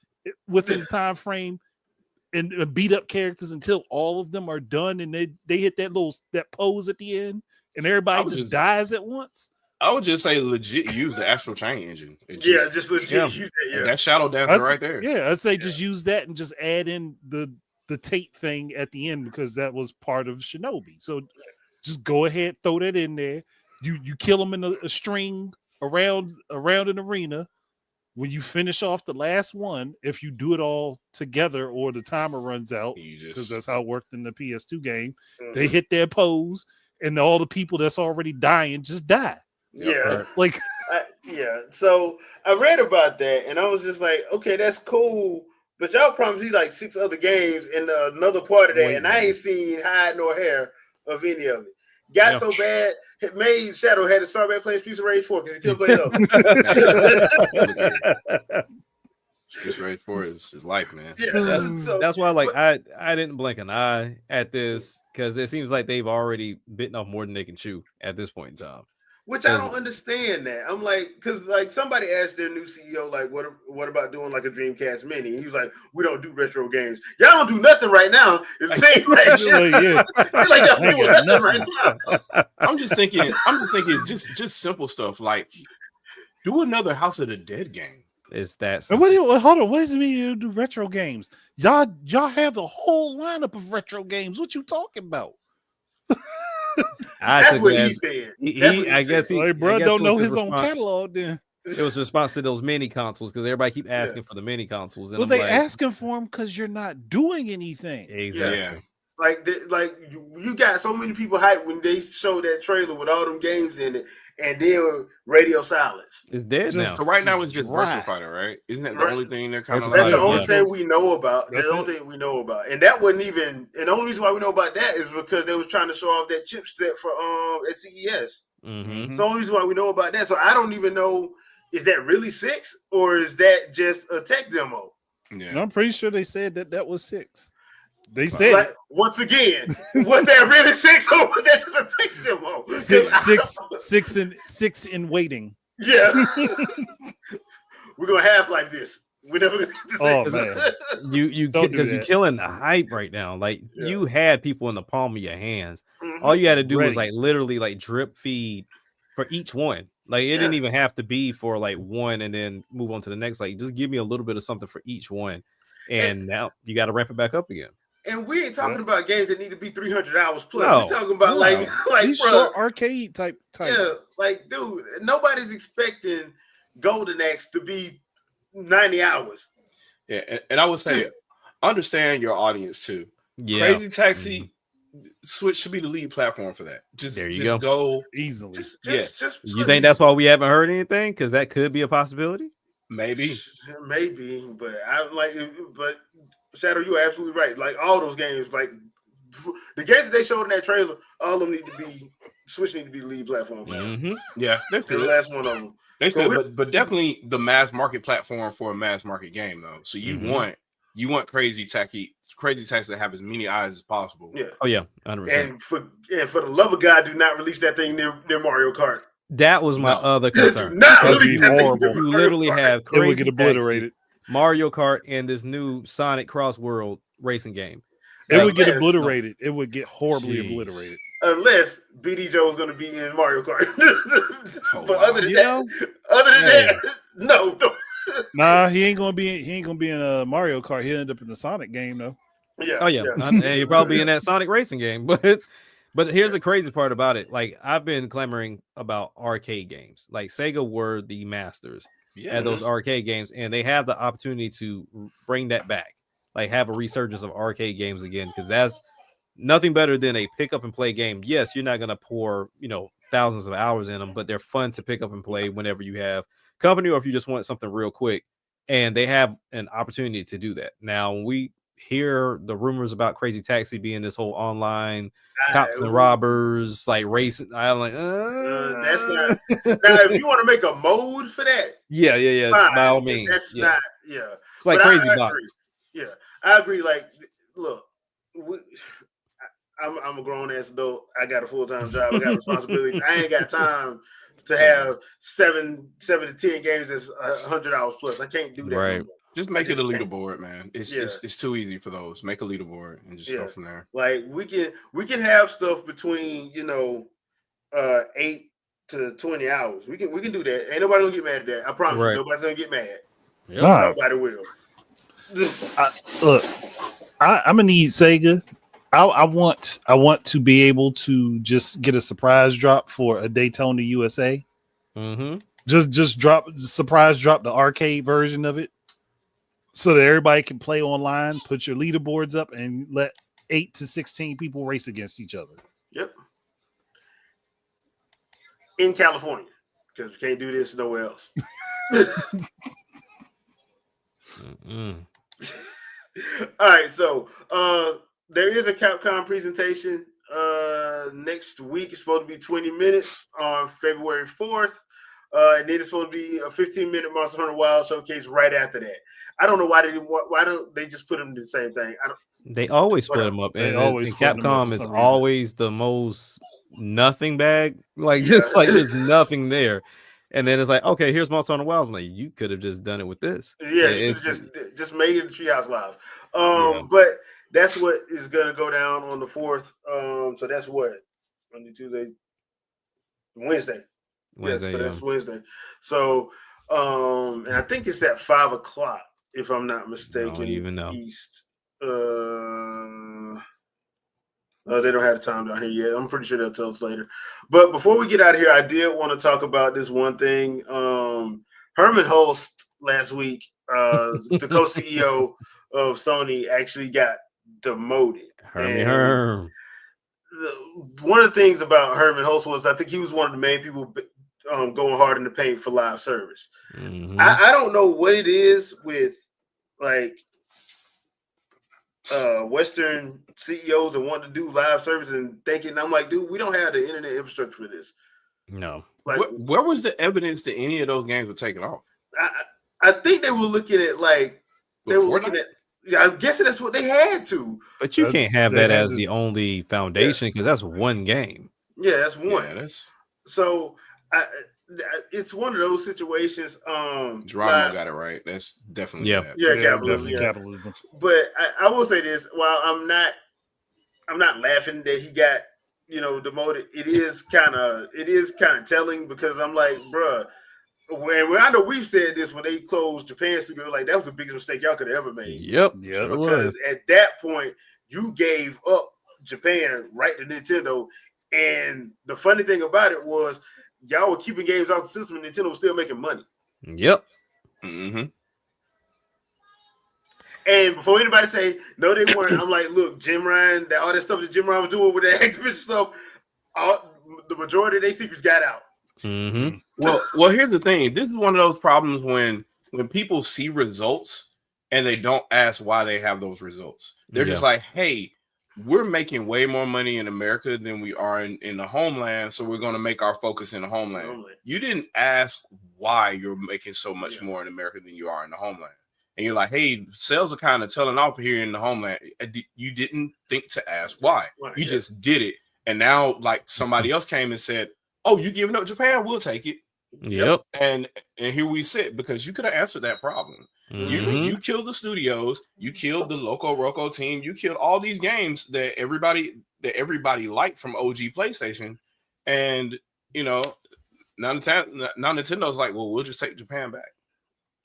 within the time frame and beat up characters until all of them are done and they hit that pose at the end and everybody just dies at once. I would just say legit use the Astral Chain engine. Just legit use that. That Shadow Dancer right there. Yeah, I'd say just use that and just add in the Tate thing at the end because that was part of Shinobi. So just go ahead, throw that in there. You kill them in a string around an arena. When you finish off the last one, if you do it all together or the timer runs out, because that's how it worked in the PS2 game, they hit their pose and all the people that's already dying just die. Yeah. Like, So I read about that and I was just like, okay, that's cool. But y'all promised me like 6 other games and another part of that. And I ain't seen hide nor hair of any of it. Got so bad, it made Shadow had to start back playing Streets of Rage 4 because he couldn't play those. Streets of Rage 4 is life, man. Yeah, that's why, like, I didn't blink an eye at this because it seems like they've already bitten off more than they can chew at this point in time. Which I don't understand that. I'm like, because like somebody asked their new CEO, like, what about doing like a Dreamcast Mini? And he was like, we don't do retro games. Y'all don't do nothing right now. It's the same like y'all doing nothing right now. I'm just thinking, just simple stuff like do another House of the Dead game. Is that hold on? What does it mean you do retro games? Y'all have the whole lineup of retro games. What you talking about? That's what he said. I guess bro don't know his own catalog. Then it was a response to those mini consoles because everybody keep asking for the mini consoles. And well, they asking for them because you're not doing anything. Exactly. Yeah. Like you got so many people hyped when they showed that trailer with all them games in it, and then radio silence. It's dead now. So right now it's just Virtua Fighter, right? Isn't that the only thing they're kind of? That's the only thing we know about. That's the only thing we know about, and that wasn't even. And the only reason why we know about that is because they was trying to show off that chipset for at CES. Mm-hmm. So the only reason why we know about that. So I don't even know. Is that really 6 or is that just a tech demo? Yeah, and I'm pretty sure they said that was 6. They said like, once again, was that really 6 or was that just a tech demo? 6 in waiting. Yeah, we're gonna have like this. We're never gonna. Oh man, you because you're killing the hype right now. Like you had people in the palm of your hands. Mm-hmm. All you had to do was like literally like drip feed for each one. Like it didn't even have to be for like one and then move on to the next. Like just give me a little bit of something for each one, and now you got to ramp it back up again. And we ain't talking about games that need to be 300 hours plus. We're talking about like short arcade type. Yeah, like dude, nobody's expecting Golden Axe to be 90 hours. Yeah, and I would say understand your audience too. Yeah, Crazy Taxi Switch should be the lead platform for that. Just go easily. Yes. You think that's why we haven't heard anything? Because that could be a possibility. Maybe, but I like. But Shadow, you're absolutely right. Like all those games, like the games that they showed in that trailer, all of them need to be Switch need to be the lead platform. Mm-hmm. Yeah, that's the last one of them. They could, but definitely the mass market platform for a mass market game though. So you want Crazy Taxi to have as many eyes as possible. Yeah. Oh yeah, 100%. And for the love of God, do not release that thing near Mario Kart. That was my other concern. You literally have Crazy would get obliterated. Mario Kart and this new Sonic Cross World racing game. It would get obliterated. It would get horribly obliterated. Unless BD Joe is going to be in Mario Kart. But other than that, no. Don't. Nah, he ain't gonna be in a Mario Kart. He'll end up in the Sonic game though. Yeah. Oh yeah. He'll probably be in that Sonic racing game. But here's the crazy part about it. Like I've been clamoring about arcade games. Like Sega were the masters at those arcade games, and they have the opportunity to bring that back. like have a resurgence of arcade games again, because that's nothing better than a pick up and play game. Yes, you're not gonna pour thousands of hours in them, but they're fun to pick up and play whenever you have company or if you just want something real quick. And they have an opportunity to do that. Now, when we hear the rumors about Crazy Taxi being this whole online cops and robbers like racing, I'm like, that's not. Now, if you want to make a mode for that, yeah, fine, by all means, that's not. Yeah, it's like but Crazy I Box. agree. Yeah, I agree. Like, look, I'm a grown ass adult. I got a full time job. I got responsibilities. I ain't got time to have 7 to 10 games that's $100 plus. I can't do that. Right. No more. Just make it a leaderboard, man. It's too easy for those. Make a leaderboard and just go from there. Like we can have stuff between 8 to 20 hours. We can do that. Ain't nobody gonna get mad at that. I promise you, nobody's gonna get mad. Yep. Nobody will. Look, I'm gonna need Sega. I want to be able to just get a surprise drop for a Daytona USA. Mm-hmm. Just drop the arcade version of it, so that everybody can play online. Put your leaderboards up and let 8 to 16 people race against each other. Yep. In California, because we can't do this nowhere else. All right, so there is a Capcom presentation next week. It's supposed to be 20 minutes on February 4th. And then it's supposed to be a 15-minute Monster Hunter Wild showcase right after that. I don't know why don't they just put them in the same thing? They always split them up, and Capcom is always the most nothing bag. Like just like there's nothing there, and then it's like, okay, here's Monster Hunter Wilds. I'm like, you could have just done it with this. Yeah, you just made it Treehouse Live. But that's what is gonna go down on the 4th. So that's what Monday, Tuesday, Wednesday. Wednesday, so that's Wednesday. So, and I think it's at 5:00, if I'm not mistaken. I don't even know. East. They don't have the time down here yet. I'm pretty sure they'll tell us later. But before we get out of here, I did want to talk about this one thing. Herman Hulst last week, the co-CEO of Sony, actually got demoted. Herm. One of the things about Herman Hulst was I think he was one of the main people going hard in the paint for live service. Mm-hmm. I don't know what it is with like Western CEOs that want to do live service and thinking, I'm like, dude, we don't have the internet infrastructure for this. No. Like, where was the evidence that any of those games were taken off? I think they were looking at I'm guessing that's what they had to. But you can't have that as the only foundation because that's one game. Yeah, that's one. Yeah, so it's one of those situations. Drama got it right. That's definitely capitalism. But I will say this: while I'm not laughing that he got demoted, it is kind of telling because I'm like, bruh. When I know we've said this when they closed Japan studio, like that was the biggest mistake y'all could have ever made. Yep. Because at that point you gave up Japan right to Nintendo, and the funny thing about it was y'all were keeping games off the system, and Nintendo was still making money. Yep. Mm-hmm. And before anybody say no, they weren't. I'm like, look, Jim Ryan, all that stuff that Jim Ryan was doing with that Activision stuff, the majority of their secrets got out. Mm-hmm. Well, here's the thing. This is one of those problems when people see results and they don't ask why they have those results. They're just like, hey, we're making way more money in America than we are in the homeland, so we're going to make our focus in the homeland. You didn't ask why you're making so much more in America than you are in the homeland. And you're like, hey, sales are kind of telling off here in the homeland. You didn't think to ask why. You just did it. And now, like, somebody else came and said, oh, you giving up Japan? We'll take it. Yep. And here we sit because you could have answered that problem. Mm-hmm. You killed the studios. You killed the Loco Roco team. You killed all these games that everybody liked from OG PlayStation. And, now Nintendo's like, well, we'll just take Japan back.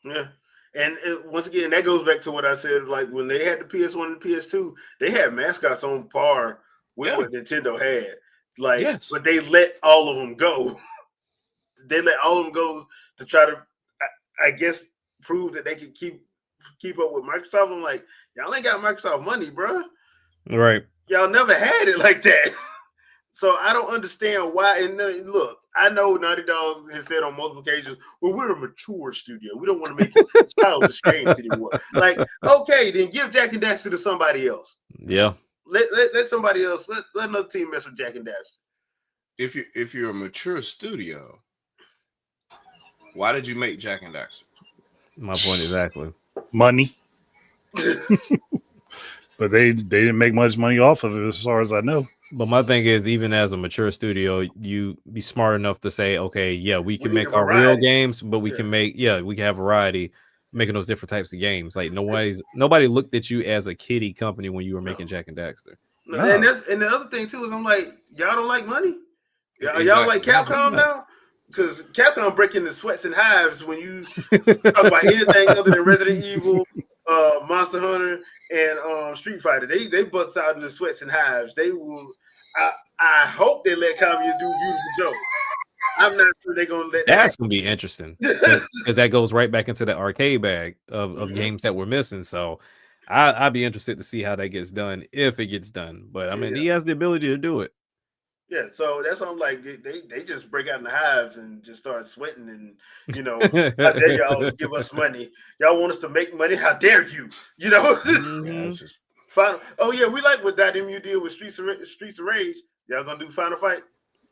Yeah. And once again, that goes back to what I said. Like when they had the PS1 and the PS2, they had mascots on par with what Nintendo had. But they let all of them go. They let all of them go to try to, I guess, prove that they could keep keep up with Microsoft. I'm like, y'all ain't got Microsoft money, bro. Right. Y'all never had it like that. So I don't understand why. And look, I know Naughty Dog has said on multiple occasions, well, we're a mature studio. We don't want to make childish games anymore. Like, okay, then give Jak and Daxter to somebody else. Yeah. Let somebody else, let another team mess with Jak and Daxter. If you're a mature studio, why did you make Jak and Daxter? My point exactly. Money. But they didn't make much money off of it, as far as I know. But my thing is, even as a mature studio, you be smart enough to say, okay, yeah, we can make our real games, but we can make, we can have variety, making those different types of games. Like nobody looked at you as a kiddie company when you were making Jak and Daxter. No. And the other thing too is, I'm like, y'all don't like money. Y'all like Capcom now? Because Capcom breaking the sweats and hives when you talk about anything other than Resident Evil, Monster Hunter, and Street Fighter. They bust out in the sweats and hives. They will. I hope they let Kamiya do Beautiful Joe. I'm not sure they're gonna let that. That's gonna be interesting because that goes right back into the arcade bag of games that we're missing. So I'd be interested to see how that gets done, if it gets done. But I mean, he has the ability to do it. Yeah, so that's what I'm like. They just break out in the hives and just start sweating, and how dare y'all give us money? Y'all want us to make money? How dare you? Final. Oh yeah, we like what .mu deal with Streets of Rage. Y'all gonna do Final Fight?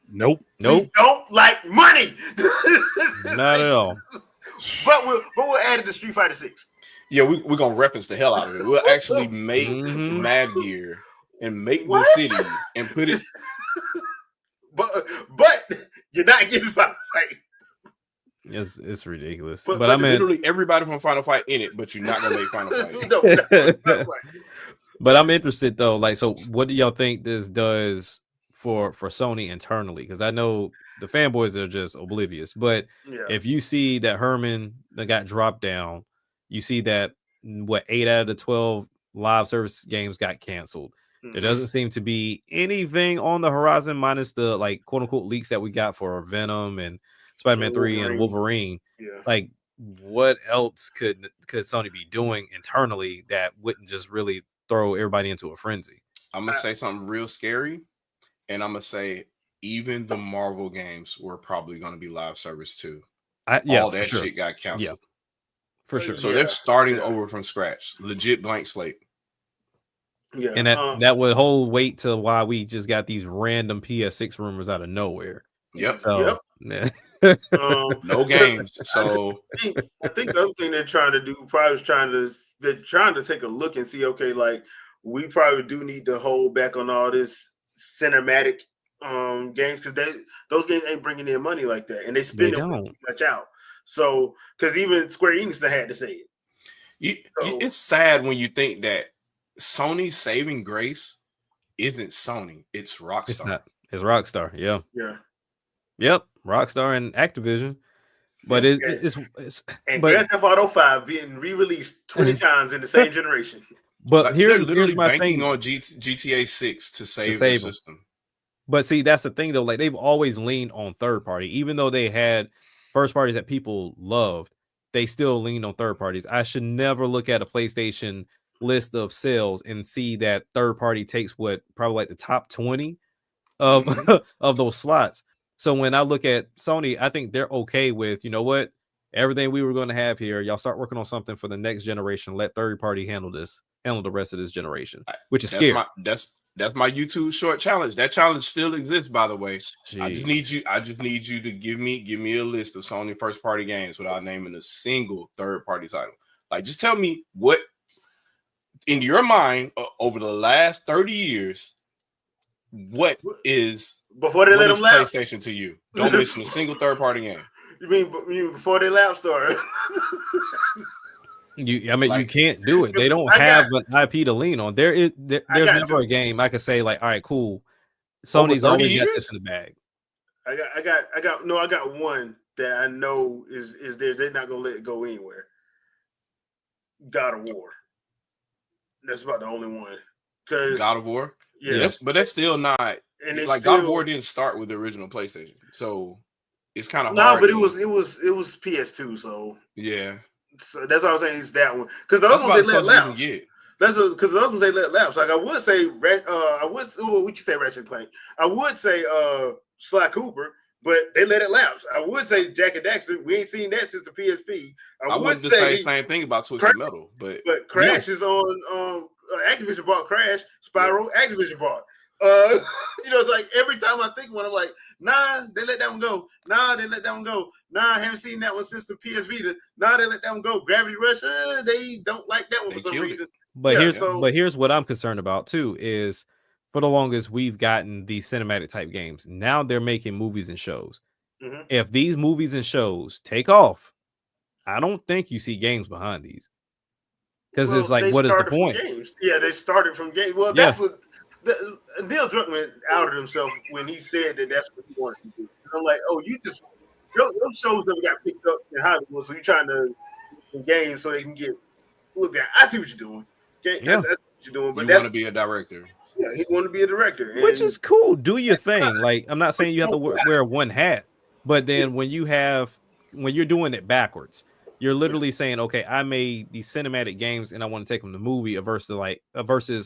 Nope. We don't like money. Not at all. But we'll add it to Street Fighter 6. Yeah, we're gonna reference the hell out of it. We'll actually make Mad Gear and make the city and put it. But you're not getting Final Fight. It's ridiculous. But I mean, literally everybody from Final Fight in it, but you're not gonna make Final Fight. No. But I'm interested though. Like, so what do y'all think this does for Sony internally? Because I know the fanboys are just oblivious. But if you see that Herman that got dropped down, you see that 8 out of the 12 live service games got canceled. There doesn't seem to be anything on the horizon, minus the like quote unquote leaks that we got for Venom and Spider-Man 3 and Wolverine. Yeah. Like, what else could Sony be doing internally that wouldn't just really throw everybody into a frenzy? I'm gonna say something real scary, and I'm gonna say even the Marvel games were probably gonna be live service too. All that shit got canceled. Yeah, for sure. So they're starting over from scratch, legit blank slate. Yeah, and that would hold weight to why we just got these random PS6 rumors out of nowhere. Yep. So, no games. So I think the other thing they're trying to do probably is they're trying to take a look and see, okay, like we probably do need to hold back on all this cinematic games, because those games ain't bringing in money like that, and they spend too much out. So because even Square Enix had to say it. It's sad when you think that Sony's saving grace isn't Sony, it's Rockstar. It's not. It's Rockstar. Yeah. Yep. Rockstar and Activision. But it's and Grand Theft Auto 5 being re-released 20 times in the same generation. But they're literally here's my banking thing on GTA 6 to save the system. But see, that's the thing though. Like, they've always leaned on third party, even though they had first parties that people loved. They still leaned on third parties. I should never look at a PlayStation list of sales and see that third party takes probably like the top 20 of of those slots. So when I look at Sony, I think they're okay with, you know what, everything we were going to have here, y'all start working on something for the next generation. Let third party handle the rest of this generation, which is scary. That's my YouTube short challenge. That challenge still exists, by the way. Jeez. I just need you to give me a list of Sony first party games without naming a single third party title. Like, just tell me what in your mind over the last 30 years, what is before they let them lapse PlayStation to you? Don't mention a single third party game. You mean before they lapse started? You can't do it. They don't have an IP to lean on. There's never a game I could say like, all right, cool. Sony's always got this in the bag. I got one that I know is there. They're not gonna let it go anywhere. God of War. That's about the only one. Cause God of War. Yeah, but that's still not. And it's like God of War didn't start with the original PlayStation, so it's kind of hard. But it was PS2, so yeah. So that's all I'm saying. Is that one because the other ones they let lapse. That's because the other ones they let lapse. Like I would say, what you say, Ratchet and Clank. I would say, Sly Cooper, but they let it lapse. I would say Jack and Daxter. We ain't seen that since the PSP. I would say the same thing about Twisted Metal, but Crash is on Activision bought Crash. Spyro, Activision bought. It's like every time I think one, I'm like, nah, they let that one go. Nah, they let that one go. Nah, I haven't seen that one since the PS Vita. Nah, they let that one go. Gravity Rush, they don't like that one for some reason. But here's what I'm concerned about too is for the longest we've gotten these cinematic type games. Now they're making movies and shows. Mm-hmm. If these movies and shows take off, I don't think you see games behind these. Because it's like, what is the point? Yeah, they started from games. Well, that's what Neil Druckmann outed himself when he said that's what he wanted to do. And I'm like, oh, those shows never got picked up in Hollywood, so you're trying to do games so they can get looked at. I see what you're doing. Okay? Yeah. That's what you're doing. But you want to be a director. Yeah, he wanted to be a director. Which is cool. Do your thing. Like, I'm not saying you have to wear one hat, but then when you're doing it backwards, you're literally saying, okay, I made these cinematic games and I want to take them to movie versus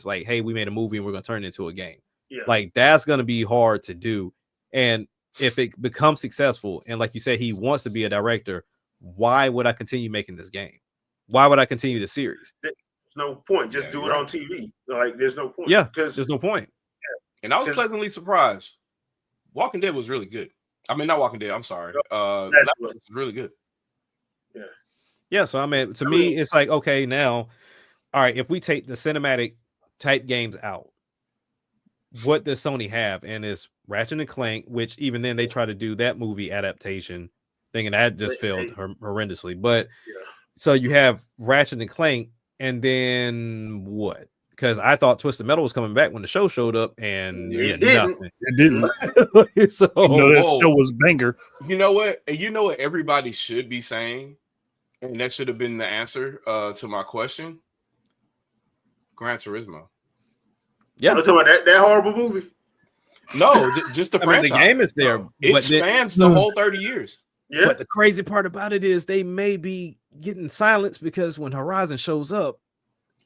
like, hey, we made a movie and we're going to turn it into a game. Yeah. Like, that's going to be hard to do. And if it becomes successful, and like you said, he wants to be a director, why would I continue making this game? Why would I continue the series? There's no point. Just do it on TV. Like, there's no point. Yeah, because there's no point. Yeah. And I was pleasantly surprised. Walking Dead was really good. I mean, not Walking Dead. I'm sorry. That was really good. Yeah. Yeah. So I mean, to me, it's like, okay, now, all right, if we take the cinematic type games out, what does Sony have? And it's Ratchet and Clank, which even then they try to do that movie adaptation thing, and that just failed horrendously. But so you have Ratchet and Clank, and then what? Because I thought Twisted Metal was coming back when the show showed up, and it didn't. So that show was banger. You know what? And you know what everybody should be saying, and that should have been the answer to my question. Gran Turismo. Yeah, I'm talking about that horrible movie. No, just the franchise. The game is there. It spans the whole 30 years. Yeah. But the crazy part about it is they may be getting silenced because when Horizon shows up,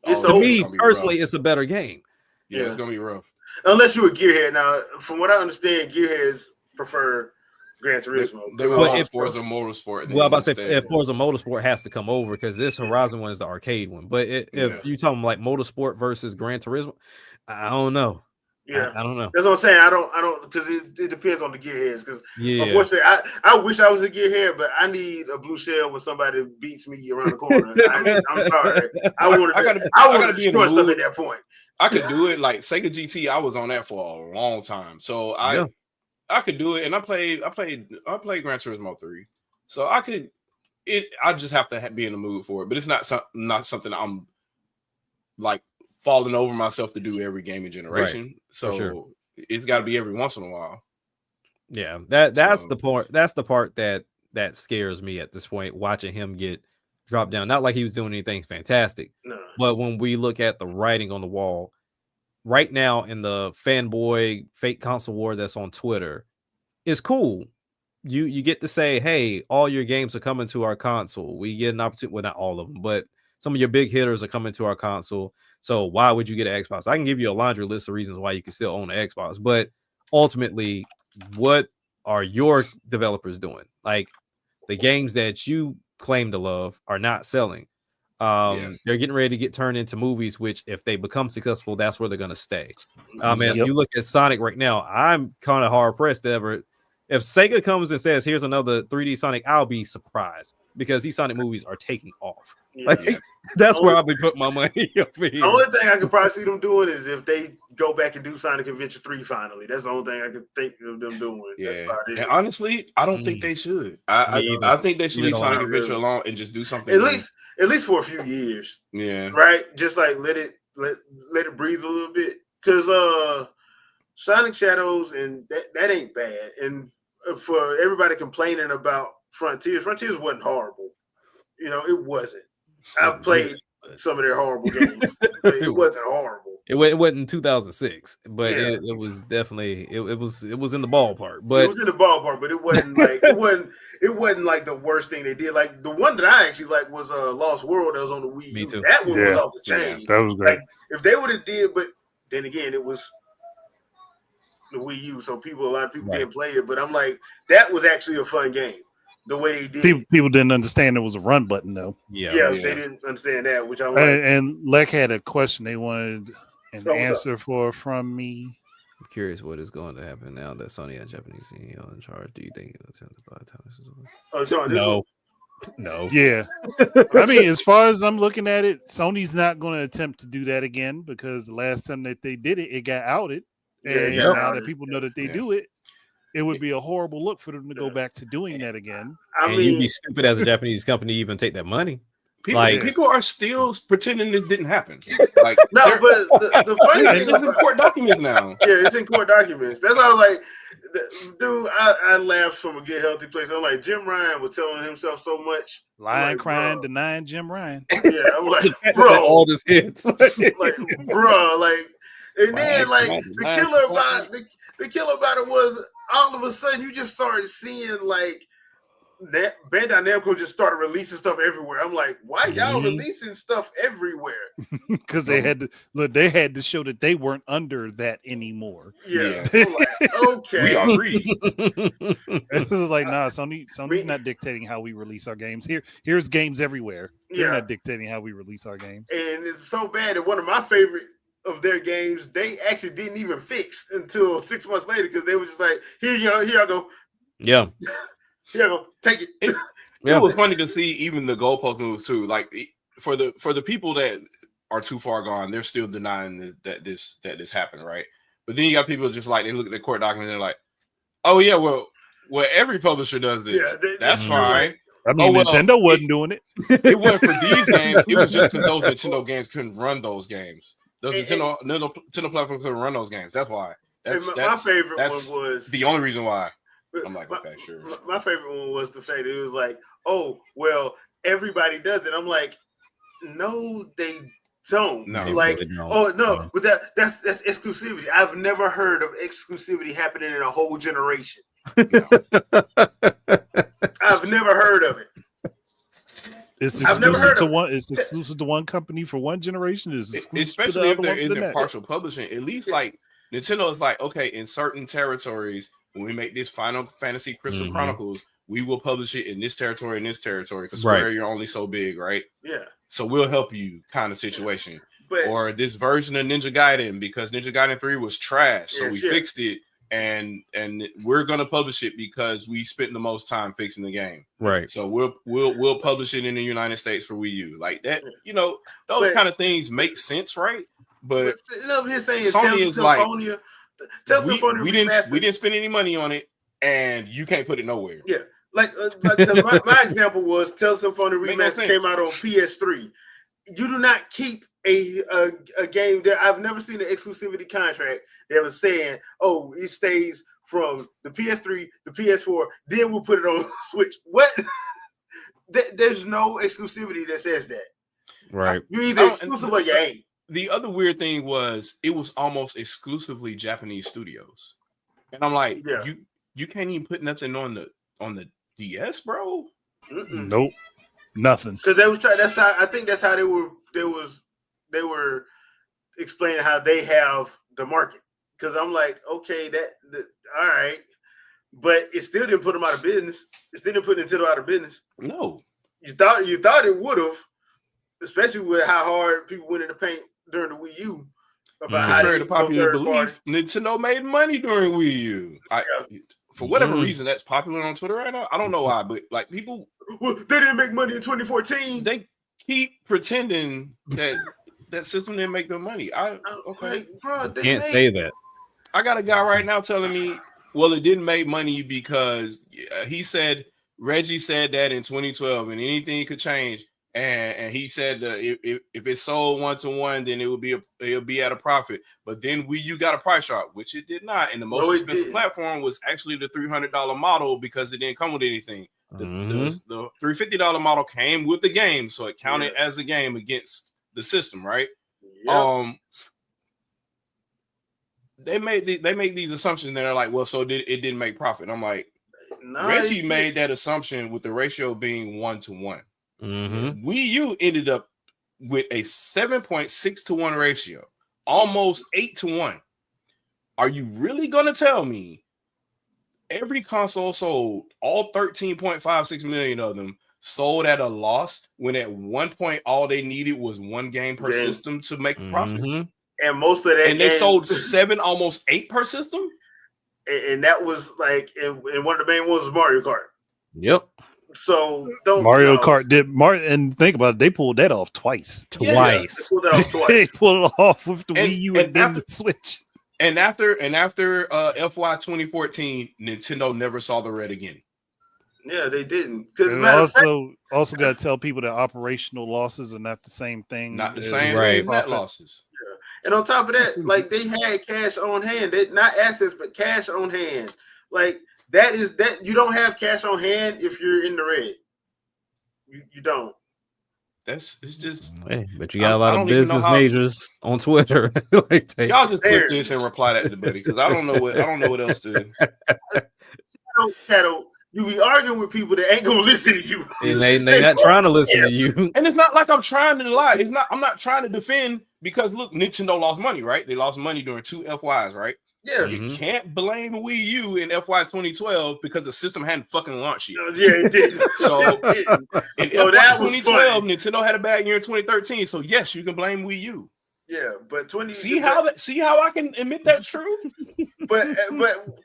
to me personally, it's a better game. Yeah, it's gonna be rough. Unless you're a gearhead. Now, from what I understand, gearheads prefer Gran Turismo. If Forza Motorsport, well, I'm about to say if Forza Motorsport has to come over because this Horizon one is the arcade one. But if you talking like Motorsport versus Gran Turismo, I don't know. Yeah, I don't know. That's what I'm saying. I don't because it depends on the gearheads. Because unfortunately, I wish I was a gearhead, but I need a blue shell when somebody beats me around the corner. I'm sorry. I want to destroy stuff at that point. I could do it like Sega GT. I was on that for a long time, so I could do it. And I played Gran Turismo 3, so I could. I just have to be in the mood for it. But it's not something I'm like falling over myself to do every gaming generation. Right. So it's got to be every once in a while. Yeah, that's the part. That's the part that scares me at this point. Watching him get dropped down, not like he was doing anything fantastic, but when we look at the writing on the wall right now in the fanboy fake console war that's on Twitter, it's cool. You get to say, hey, all your games are coming to our console. We get an opportunity. Well, not all of them, but some of your big hitters are coming to our console. So why would you get an Xbox? I can give you a laundry list of reasons why you can still own an Xbox, but ultimately, what are your developers doing? Like the games that you claim to love are not selling. They're getting ready to get turned into movies, which if they become successful, that's where they're going to stay. And you look at Sonic right now, I'm kind of hard pressed to ever. If Sega comes and says, here's another 3D Sonic, I'll be surprised because these Sonic movies are taking off. That's where I'll be putting my money over here. The only thing I could probably see them doing is if they go back and do Sonic Adventure 3 finally. That's the only thing I could think of them doing. Yeah. And honestly, I don't think they should. I think they should leave Sonic Adventure alone and just do something. At least for a few years. Yeah. Right? Just like let it breathe a little bit. Because Sonic Shadows and that ain't bad. And for everybody complaining about Frontiers wasn't horrible. It wasn't. I've played some of their horrible games. It wasn't horrible. It wasn't in 2006, but Yeah. it was definitely it was in the ballpark. But it was in the ballpark, but it wasn't like it wasn't like the worst thing they did. Like the one that I actually liked was Lost World that was on the Wii U. Me too. That one was Yeah. off the chain. That was great. Like if they would have did, but then again, it was the Wii U, so a lot of people didn't play it. But I'm like, that was actually a fun game. The way they did. People didn't understand there was a run button though. Yeah, they didn't understand that, which I'm like. And Lek had a question they wanted an answer from me. I'm curious what is going to happen now that Sony has Japanese CEO in charge. Do you think it was attempt to buy time? Oh, John, no. Yeah. I mean, as far as I'm looking at it, Sony's not going to attempt to do that again because the last time that they did it, it got outed. And now that people know that they do it, it would be a horrible look for them to go back to doing that again. I mean, you'd be stupid as a Japanese company to even take that money. People are still pretending this didn't happen. Like, no, but the funny thing is in court documents now. Yeah, it's in court documents. That's how like, dude. I laughed from a good healthy place. I'm like, Jim Ryan was telling himself so much, lying, like, crying, denying Jim Ryan. Yeah, I'm like, bro, all this hits, like, bro, like, and then like the killer about it was all of a sudden you just started seeing like. That Bandai Namco just started releasing stuff everywhere. I'm like, why y'all releasing stuff everywhere? Because they had to look. They had to show that they weren't under that anymore. Yeah. I'm like, okay, we agree. It was like, nah, Sony's not dictating how we release our games. Here's games everywhere. They're not dictating how we release our games. And it's so bad that one of my favorite of their games, they actually didn't even fix until 6 months later because they were just like, here I go. Yeah. Yeah, take it. It was funny to see even the goalpost moves too. Like for the people that are too far gone, they're still denying that this happened, right? But then you got people just like they look at the court document and they're like, oh yeah, well every publisher does this. Yeah, that's fine. I mean, Nintendo wasn't doing it. It wasn't for these games. It was just because those Nintendo games couldn't run those games. Those Nintendo platforms couldn't run those games. That's why. My favorite one was the only reason why. I'm like, okay, sure. My favorite one was the fact that it was like, oh, well, everybody does it. I'm like, no, they don't. No, like, really don't. Oh no, but that's exclusivity. I've never heard of exclusivity happening in a whole generation. No. I've never heard of it. It's exclusive to one. It's exclusive to one company for one generation. Especially if they're in their partial publishing. At least like Nintendo is like, okay, in certain territories. When we make this Final Fantasy Crystal Chronicles, we will publish it in this territory and this territory because Square, you're only so big, right? Yeah. So we'll help you kind of situation. But, or this version of Ninja Gaiden because Ninja Gaiden 3 was trash. So we fixed it and we're gonna publish it because we spent the most time fixing the game. Right. So we'll publish it in the United States for Wii U. Like that, those kind of things make sense, right? But he's saying Sony is like we didn't we spend any money on it, and you can't put it nowhere. Yeah, like my example was Tales of Symphonia Remaster came out on PS3. You do not keep a game that I've never seen an exclusivity contract that was saying, oh, it stays from the PS3, the PS4, then we'll put it on Switch. What? There's no exclusivity that says that. Right. You're either exclusive or you ain't. The other weird thing was it was almost exclusively Japanese studios, and I'm like, you can't even put nothing on the DS, bro. Nope, nothing. Because they was trying. That's how I think that's how they were explaining how they have the market. Because I'm like, okay, all right, but it still didn't put them out of business. It still didn't put Nintendo out of business. No, you thought it would have, especially with how hard people went in the paint during the Wii U. About how contrary to popular belief, Nintendo made money during Wii U. For whatever reason, that's popular on Twitter right now. I don't know why, but like people, well, they didn't make money in 2014. They keep pretending that system didn't make them money. Bro, they can't say that. I got a guy right now telling me, well, it didn't make money because Reggie said that in 2012, and anything could change. And he said if it sold 1-to-1, then it'll be at a profit. But then Wii U got a price drop, which it did not. And the most expensive platform was actually the $300 model because it didn't come with anything. The $350 model came with the game, so it counted as a game against the system, right? Yep. they make these assumptions that are like, well, so it didn't make profit. I'm like, nah, Reggie made that assumption with the ratio being 1-to-1. Mm-hmm. Wii U ended up with a 7.6-to-1 ratio, almost 8-to-1. Are you really gonna tell me every console sold, all 13.56 million of them sold at a loss when at one point all they needed was one game per system to make a profit? And most of that, and they sold 7, almost 8 per system. And that was like, and one of the main ones was Mario Kart. Yep. So Mario Kart did and think about it, they pulled that off twice. They pulled that off twice. They pulled it off with the Wii U and then the Switch. And after FY 2014, Nintendo never saw the red again. Yeah, they didn't. Because also got to tell people that operational losses are not the same thing. Not the same as net losses. Yeah. And on top of that, like they had cash on hand. Not assets, but cash on hand. Like that you don't have cash on hand if you're in the red. You don't. It's just. Hey, but you got a lot of business majors on Twitter. Like y'all just click this and reply that to Buddy because I don't know what else to. Shadow, you be arguing with people that ain't gonna listen to you. And they not trying to listen to you. And it's not like I'm trying to lie. I'm not trying to defend because look, Nintendo lost money, right? They lost money during 2 FYs, right? Yeah. You can't blame Wii U in FY 2012 because the system hadn't fucking launched yet. Yeah, it did. So in FY 2012, Nintendo had a bad year in 2013. So yes, you can blame Wii U. Yeah, but see how I can admit that's true. but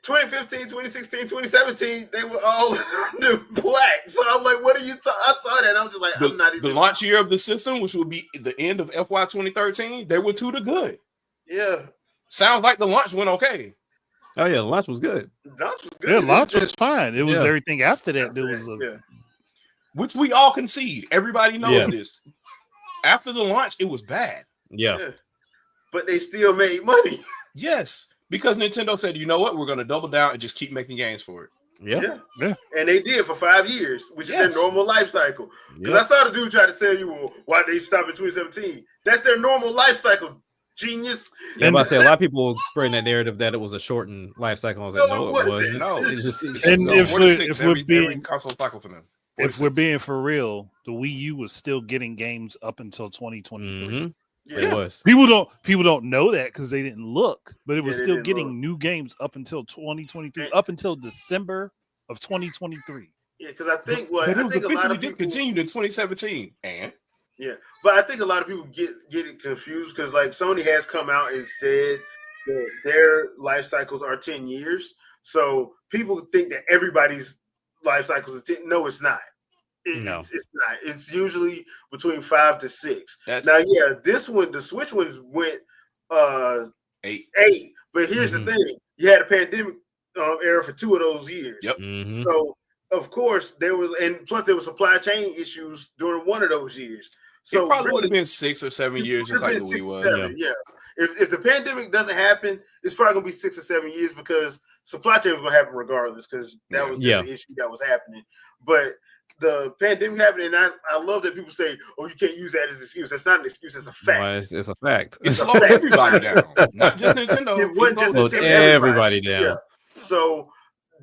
2015, 2016, 2017, they were all black. So I'm like, what are you talking? I saw that. And I'm just like, I'm not even. The launch year of the system, which would be the end of FY 2013, they were 2 to good. Yeah. Sounds like the launch went okay. Oh yeah, the launch was good. Yeah, launch was fine. It was everything after that. There was which we all concede. Everybody knows this. After the launch, it was bad. Yeah. But they still made money. Yes. Because Nintendo said, you know what? We're going to double down and just keep making games for it. Yeah. And they did for 5 years, which is their normal life cycle. Because I saw the dude try to tell you, well, why they stop in 2017. That's their normal life cycle, genius. Yeah, I'm about to say a lot of people spreading that narrative that it was a shortened life cycle. I was like, no, it wasn't. No, it's just if console cycle for them. If we're being for real, the Wii U was still getting games up until 2023. It was. People don't know that because they didn't look, but it was still getting new games up until 2023, up until December of 2023. Yeah, because I think a lot of people discontinued in 2017, and but I think a lot of people get it confused because like Sony has come out and said that their life cycles are 10 years, so people think that everybody's life cycles are 10. No, it's not. It's not. It's usually between 5 to 6. This one, the Switch ones went 8. But here's the thing: you had a pandemic era for 2 of those years. Yep. So of course there was, and plus there was supply chain issues during one of those years. So it probably would have been 6 or 7 years, just like the Wii was. Yeah. If the pandemic doesn't happen, it's probably gonna be 6 or 7 years because supply chain was gonna happen regardless because that was just an issue that was happening. But the pandemic happened, and I love that people say, "Oh, you can't use that as an excuse." That's not an excuse; it's a fact. Well, it's a fact. It slowed everybody down, not just Nintendo. It wasn't just Nintendo. Everybody down. Yeah. So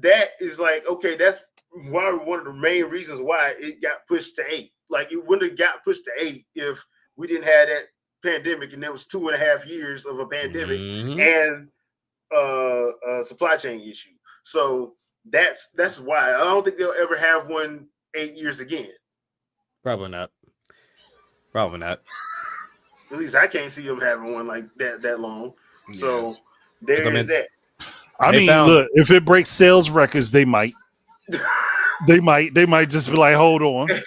that is like, okay, that's why one of the main reasons why it got pushed to 8. Like it wouldn't have got pushed to 8 if we didn't have that pandemic, and there was 2.5 years of a pandemic and a supply chain issue. So that's why I don't think they'll ever have one 8 years again. Probably not. At least I can't see them having one like that long. So there's that. I mean, look, if it breaks sales records, they might. They might just be like, hold on. and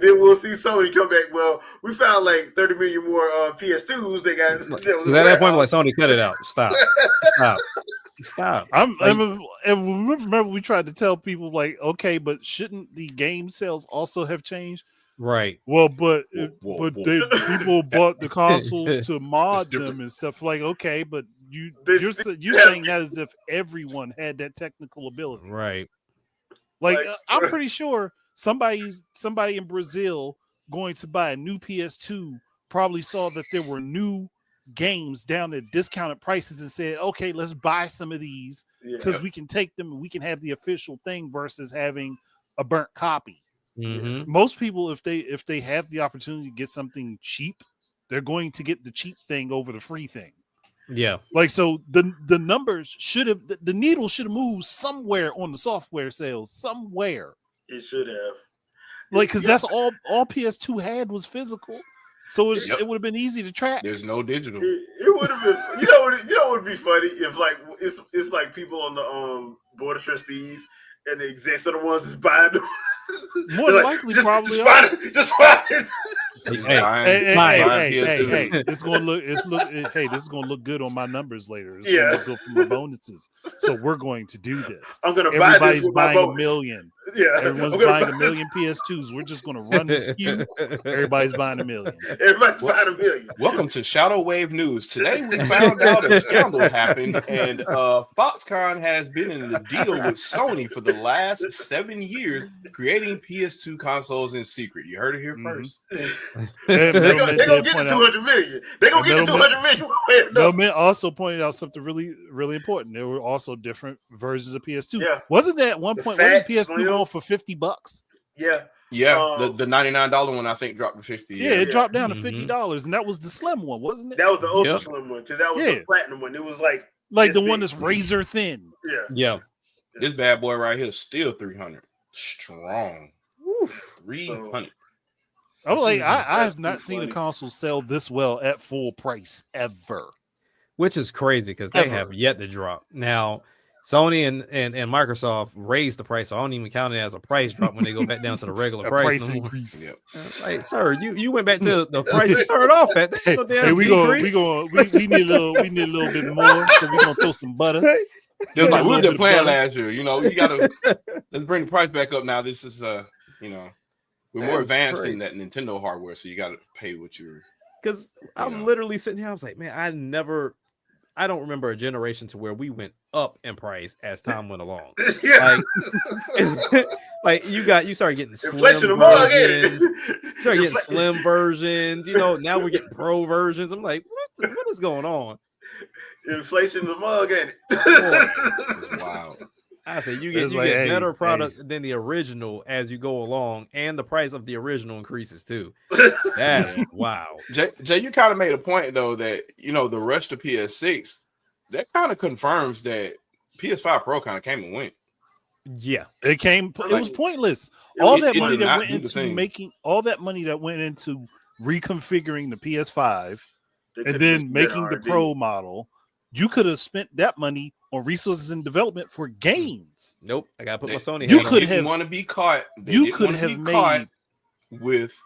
then we'll see Sony come back. Well, we found like 30 million more PS2s. They got at that point, like Sony, cut it out. Stop. Remember we tried to tell people like, okay, but shouldn't the game sales also have changed? Right. Well, but people bought the consoles to mod them and stuff. Like, okay, but you're saying that as if everyone had that technical ability, right? Like I'm pretty sure somebody in Brazil going to buy a new PS2 probably saw that there were new games down at discounted prices and said, okay, let's buy some of these because we can take them and we can have the official thing versus having a burnt copy. Most people, if they have the opportunity to get something cheap, they're going to get the cheap thing over the free thing. Yeah. Like, so the numbers should have, the needle should have moved somewhere on the software sales, somewhere. It should have. Like, because that's all PS2 had was physical. So it would have been easy to track. There's no digital. It would have been. You know what would be funny if like it's like people on the board of trustees and the execs are the ones that's buying them. More like, likely, just probably. Just buy it. Hey, it's gonna look. Hey, this is gonna look good on my numbers later. It's gonna look good for my bonuses. So we're going to do this. I'm gonna buy this with my bonus. A million. Yeah, everyone's buying a million PS2s. We're just gonna run the SKU. Everybody's buying $1 million. Everybody's buying $1 million. Welcome to Shadow Wave News. Today we found out a scandal happened, and Foxconn has been in a deal with Sony for the last 7 years, creating PS2 consoles in secret. You heard it here first. They're gonna get the $200 million. They're gonna get the $200 million. Middleman also pointed out something really, really important. There were also different versions of PS2. Yeah. Wasn't that at one point? Wasn't PS2 going for $50? Yeah. Yeah. The $99 one I think dropped to 50. Yeah, it dropped down to $50, and that was the slim one, wasn't it? That was the ultra slim one because that was the platinum one. It was like the one that's razor thin. Yeah. This bad boy right here is still 300. Strong. 300. I was like, I have not seen a console sell this well at full price ever. Which is crazy because they have yet to drop. Now, Sony and Microsoft raised the price, so I don't even count it as a price drop when they go back down to the regular price. Increase. Like, sir, you went back to the price you started off at. Hey, we need a little bit more, so we're gonna throw some butter. Just like we were just playing last year, you know, you gotta let's bring the price back up now. This is you know, we're more advanced in that Nintendo hardware, so you gotta pay what you're. Because I'm literally sitting here, I was like, man, I don't remember a generation to where we went up in price as time went along. Like you started getting slim versions. You started getting slim versions. You know, now we're getting pro versions. I'm like, what is going on? Inflation the mug, ain't it? Wow. I say you get better product than the original as you go along, and the price of the original increases too. That's wow. Jay, you kind of made a point though that you know the rush to PS6 that kind of confirms that PS5 Pro kind of came and went. Yeah, it was pointless. All that money that went into reconfiguring the PS5 and then making the Pro model. You could have spent that money on resources and development for games. Nope, I gotta put my Sony. You could have want to be caught. You could have made with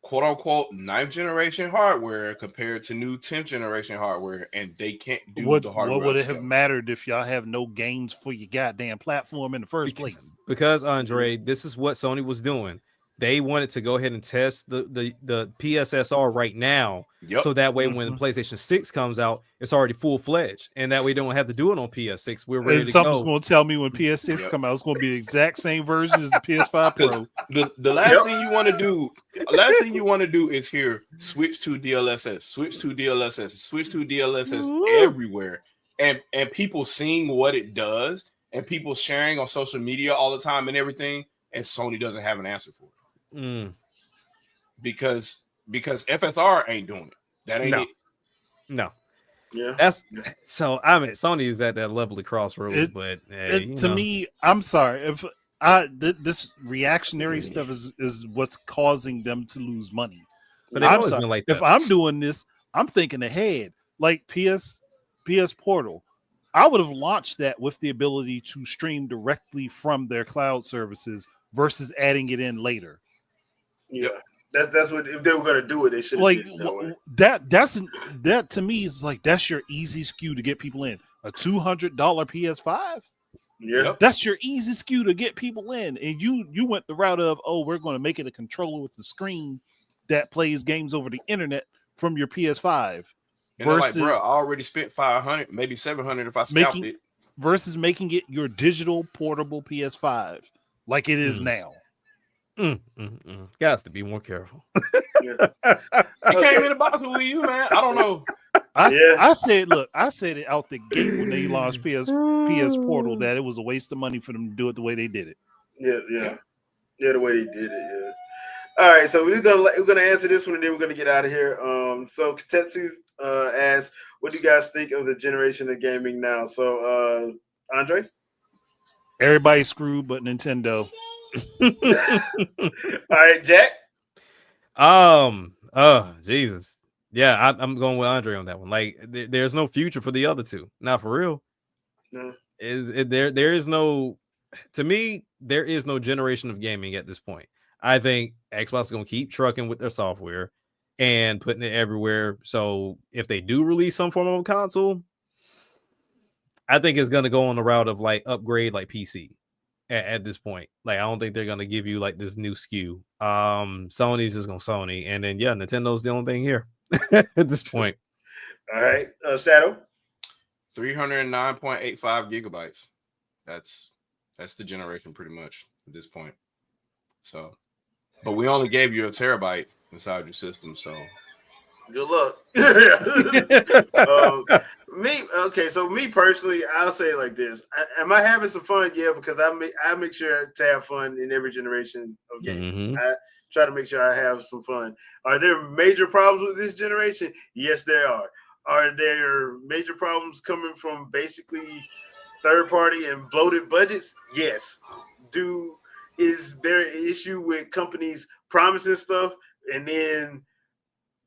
quote unquote 9th generation hardware compared to new 10th generation hardware, and they can't do the hardware. What would it have mattered if y'all have no games for your goddamn platform in the first place? Because Andre, this is what Sony was doing. They wanted to go ahead and test the PSSR right now, so that way when the PlayStation 6 comes out, it's already full-fledged, and that way we don't have to do it on PS6. We're ready to go. Something's going to tell me when PS6 come out, it's going to be the exact same version as the PS5 Pro. The last thing you want to do, is hear switch to DLSS, switch to DLSS, switch to DLSS everywhere, and people seeing what it does, and people sharing on social media all the time and everything, and Sony doesn't have an answer for it. Because FSR ain't doing it. That ain't it. No. Yeah. That's so. I mean, Sony is at that level of crossroads, but to me, I'm sorry if this reactionary stuff is what's causing them to lose money. But I'm sorry, like if I'm doing this, I'm thinking ahead. Like PS Portal, I would have launched that with the ability to stream directly from their cloud services versus adding it in later. Yeah, that's what if they were going to do it, they should like that to me is like that's your easy SKU to get people in. A $200 PS5. Yeah, that's your easy SKU to get people in, and you went the route of we're going to make it a controller with the screen that plays games over the internet from your PS5. And versus, like, bro, I already spent $500, maybe $700 if I scalped it. Versus making it your digital portable PS5 like it is now. Guys, to be more careful. It came in a box with you, man. I don't know. I said it out the gate when they launched PS Portal that it was a waste of money for them to do it the way they did it. Yeah, the way they did it. Yeah. All right, so we're gonna answer this one and then we're gonna get out of here. So Katetsu asks, what do you guys think of the generation of gaming now? So Andre? Everybody's screwed but Nintendo. All right, Jack? Jesus. Yeah, I'm going with Andre on that one. Like, there's no future for the other two. Not for real. No. There is no, to me, there is no generation of gaming at this point. I think Xbox is gonna keep trucking with their software and putting it everywhere. So if they do release some form of a console, I think it's gonna go on the route of like upgrade like PC at this point. Like, I don't think they're gonna give you like this new SKU. Sony's just gonna Sony, and then Nintendo's the only thing here at this point. All right, Shadow. 309.85 gigabytes. That's the generation pretty much at this point. So, but we only gave you a terabyte inside your system, so good luck. So me personally, I'll say it like this: am I having some fun? Yeah, because I make sure to have fun in every generation of games. I try to make sure I have some fun. Are there major problems with this generation? Yes, there are. Are there major problems coming from basically third party and bloated budgets? Yes. Is there an issue with companies promising stuff and then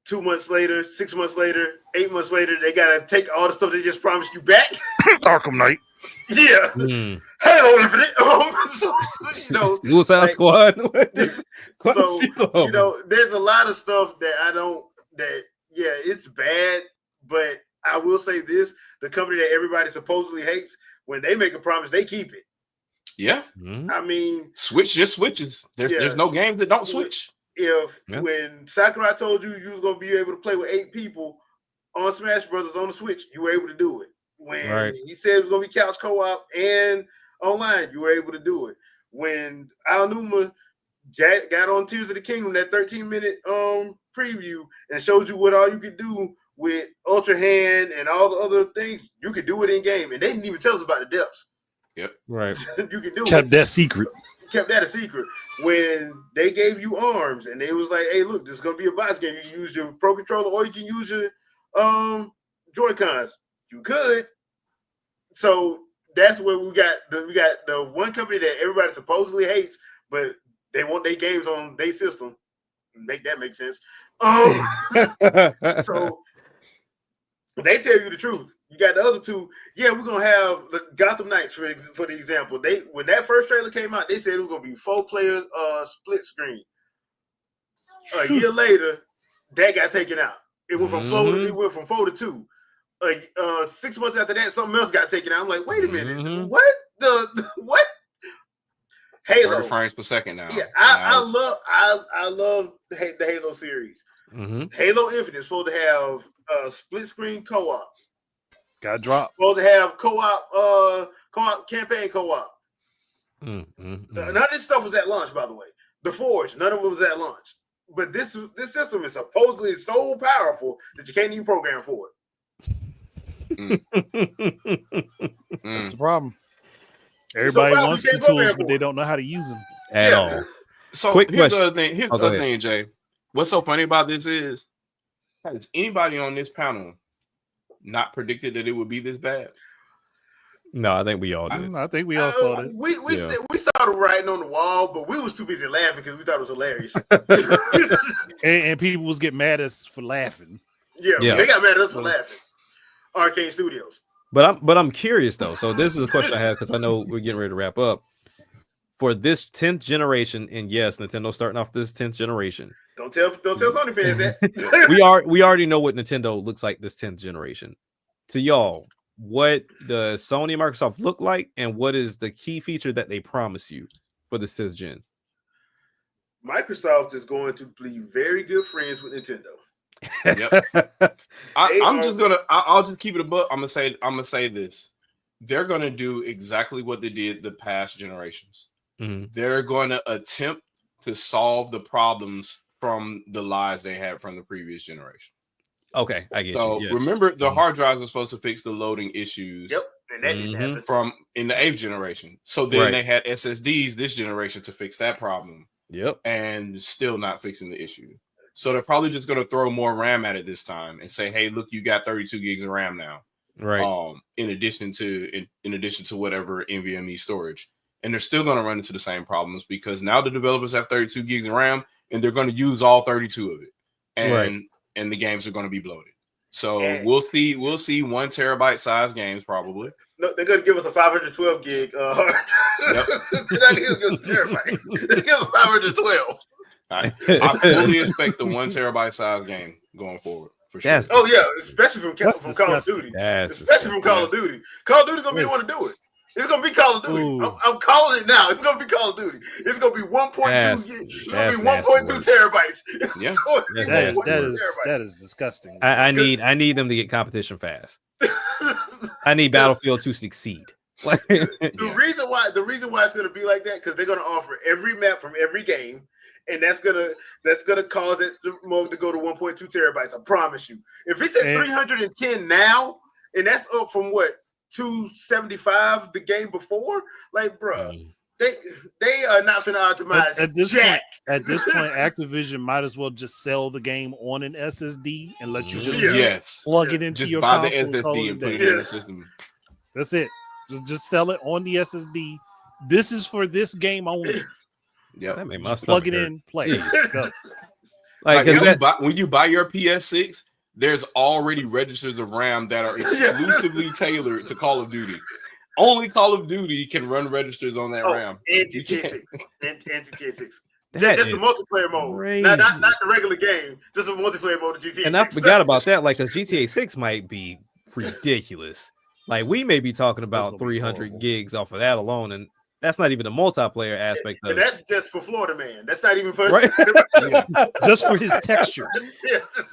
2 months later, 6 months later, 8 months later, they gotta take all the stuff they just promised you back? Arkham Knight. Yeah. Halo Infinite. Suicide Squad. So there's a lot of stuff that it's bad, but I will say this: the company that everybody supposedly hates, when they make a promise, they keep it. Yeah. I mean, Switch just switches. There's no games that don't switch. When Sakurai told you was gonna be able to play with 8 people on Smash Brothers on the Switch, you were able to do it. When he said it was gonna be couch co-op and online, you were able to do it. When Aonuma got on Tears of the Kingdom, that 13-minute preview, and showed you what all you could do with Ultra Hand and all the other things, you could do it in game, and they didn't even tell us about the depths. Yep. Right. You could do Kept that secret. Kept that a secret. When they gave you arms and they was like, hey, look, this is gonna be a box game. You can use your Pro Controller or you can use your Joy-Cons. You could. So that's where we got the one company that everybody supposedly hates, but they want their games on their system. Make that make sense. So they tell you the truth. You got the other two. Yeah, we're gonna have the Gotham Knights for the example. When that first trailer came out, they said it was gonna be 4-player split screen. A year later, that got taken out. It went from 4 to 2. 6 months after that, something else got taken out. I'm like, wait a minute, what? What? Halo 30 frames per second now. Yeah, I love the Halo series. Halo Infinite is supposed to have split screen co-op. Got dropped. Supposed to have co-op campaign co-op. None of this stuff was at launch, by the way. The Forge, none of it was at launch. But this system is supposedly so powerful that you can't even program for it. That's the problem. Everybody wants the tools, but they don't know how to use them at all. So here's the other thing. Here's the other thing, Jay. What's so funny about this is, has anybody on this panel not predicted that it would be this bad? No, I think we all did. I think we all saw it. We saw the writing on the wall, but we was too busy laughing because we thought it was hilarious. and people was getting mad at us for laughing. Yeah, they got mad at us for laughing. Arcane Studios. But I'm curious though. So this is a question I have because I know we're getting ready to wrap up. For this 10th generation, and yes, Nintendo starting off this 10th generation. Don't tell Sony fans that. we already know what Nintendo looks like this 10th generation. To y'all, what does Sony and Microsoft look like, and what is the key feature that they promise you for this 10th gen? Microsoft is going to be very good friends with Nintendo. Yep. I'll just keep it above. I'm gonna say this. They're gonna do exactly what they did the past generations. They're going to attempt to solve the problems from the lies they had from the previous generation. Okay, I get so you. Yeah. Remember, the hard drives were supposed to fix the loading issues. Yep, and that didn't happen from in the 8th generation. So then they had SSDs this generation to fix that problem. Yep, and still not fixing the issue. So they're probably just going to throw more RAM at it this time and say, "Hey, look, you got 32 gigs of RAM now." Right. In addition to whatever NVMe storage, and they're still going to run into the same problems because now the developers have 32 gigs of RAM and they're going to use all 32 of it, and the games are going to be bloated. So we'll see 1 terabyte size games probably. No, they're going to give us a 512 gig. Yep. They're not going to give us a terabyte. They're give us 512. I fully expect the 1 terabyte size game going forward for sure. Oh yeah, especially from Call of Duty. Especially from Call of Duty. Call of Duty's gonna be the one to do it. It's gonna be Call of Duty. I'm calling it now. It's gonna be Call of Duty. It's gonna be 1.2. It's gonna be 1.2 terabytes. Yeah, that is disgusting. I need them to get competition fast. I need Battlefield to succeed. The reason why it's gonna be like that because they're gonna offer every map from every game. And that's gonna cause it to go to 1.2 terabytes. I promise you. If it's at 310 now, and that's up from what 275 the game before, like, bro, they are not gonna optimize at this point. At this point, Activision might as well just sell the game on an SSD and let you just plug it into your buy console the SSD and put it in the system. That's it. Just sell it on the SSD. This is for this game only. Yeah, that made my plug it in, play. Like when you buy your PS6, there's already registers of RAM that are exclusively tailored to Call of Duty. Only Call of Duty can run registers on that RAM. And GTA 6. And GTA 6. Just the multiplayer mode. Not the regular game. Just the multiplayer mode of GTA 6. And I forgot about that. Like, because GTA 6 might be ridiculous. Like, we may be talking about 300 gigs off of that alone, and that's not even the multiplayer aspect of it. And that's just for Florida man. That's not even for just for his textures.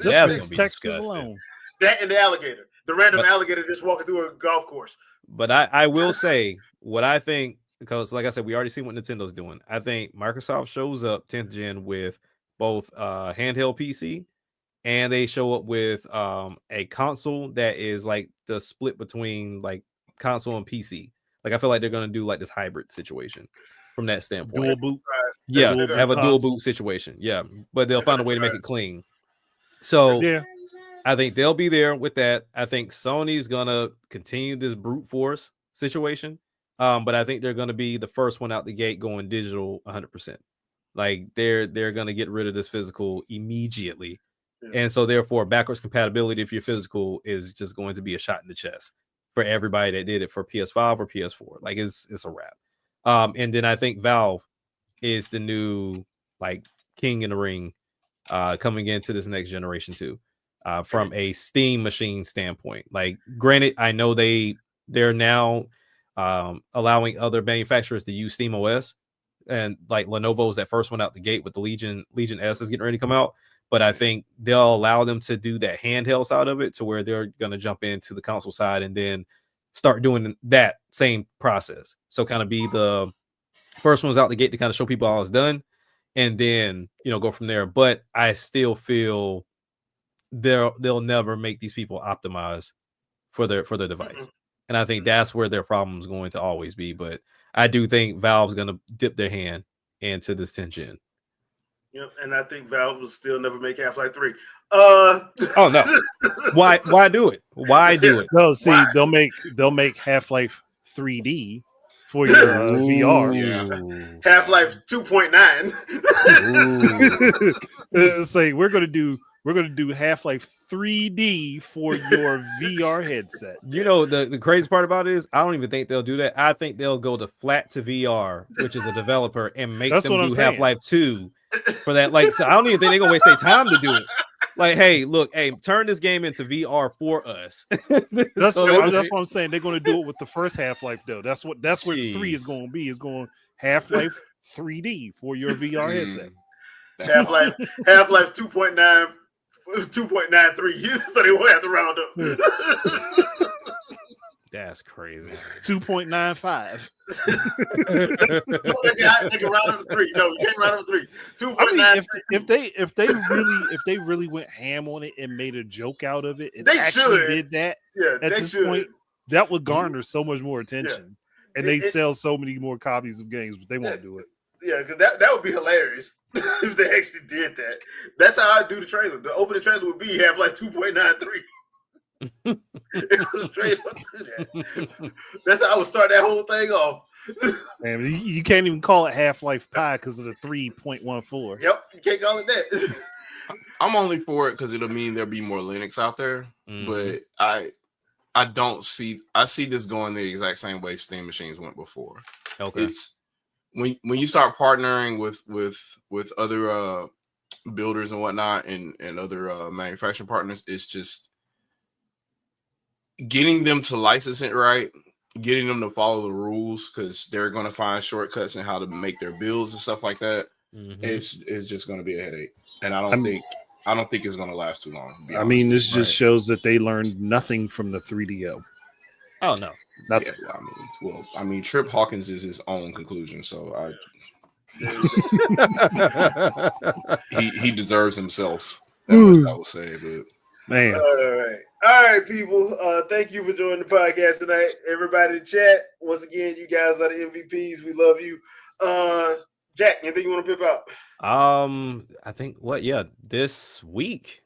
Just for his textures alone. That and the alligator. The random alligator just walking through a golf course. But I will say what I think, because like I said, we already see what Nintendo's doing. I think Microsoft shows up 10th gen with both handheld PC and they show up with a console that is like the split between like console and PC. Like, I feel like they're going to do like this hybrid situation from that standpoint. Dual boot. Yeah, have a dual boot situation. Yeah, but they'll find a way to make it clean. So I think they'll be there with that. I think Sony's going to continue this brute force situation. But I think they're going to be the first one out the gate going digital 100%. Like, they're going to get rid of this physical immediately. And so therefore backwards compatibility, if you're physical, is just going to be a shot in the chest for everybody that did it for PS5 or PS4. Like, it's a wrap. And then I think Valve is the new like king in the ring coming into this next generation too, from a Steam machine standpoint. Like, granted, I know they're now allowing other manufacturers to use Steam OS, and like Lenovo's that first one out the gate with the Legion S is getting ready to come out. But I think they'll allow them to do that handheld side of it to where they're going to jump into the console side and then start doing that same process. So kind of be the first ones out the gate to kind of show people how it's done and then, go from there. But I still feel they'll never make these people optimize for their device. And I think that's where their problem is going to always be. But I do think Valve's going to dip their hand into this 10th gen. Yep, and I think Valve will still never make Half-Life 3. Oh no! Why do it? Why do it? No, see, they'll make Half-Life 3D for your VR. Yeah. Half-Life 2.9. It's like we're gonna do Half-Life 3D for your VR headset. The crazy part about it is I don't even think they'll do that. I think they'll go to flat to VR, which is a developer, and make them do Half-Life 2 for that. Like, so I don't even think they're gonna waste their time to do it. Like, hey, turn this game into VR for us. That's what I'm saying. They're gonna do it with the first Half-Life though. That's where 3 is gonna be. It's going Half-Life 3D for your VR headset. Half-Life 2.9. 2.93, so they won't have to round up. That's crazy. 2.95. They can round up to 3. No, you can't round up to 3. 2.9. I mean, if they really went ham on it and made a joke out of it, and they actually should. did that. Yeah, at they this should. point, that would garner so much more attention, and they sell so many more copies of games, but they won't do it. Yeah, because that would be hilarious if they actually did that. That's how I do the trailer. The opening trailer would be Half-Life 2.93. It was straight up to that. That's how I would start that whole thing off. Man, you can't even call it Half-Life Pi because of the 3.14. Yep, you can't call it that. I'm only for it because it'll mean there'll be more Linux out there. But I don't see. I see this going the exact same way Steam machines went before. Okay. It's when you start partnering with other builders and whatnot and other manufacturing partners, it's just getting them to license it right, getting them to follow the rules because they're going to find shortcuts in how to make their builds and stuff like that. It's just going to be a headache, and I don't think it's going to last too long. I mean, this just shows that they learned nothing from the 3DO. Oh no, nothing. Yeah, I mean, Trip Hawkins is his own conclusion, so he deserves himself. That much I will say, but man. All right, people. Thank you for joining the podcast tonight. Everybody in chat, once again, you guys are the MVPs. We love you. Jack, anything you want to pip out? I think this week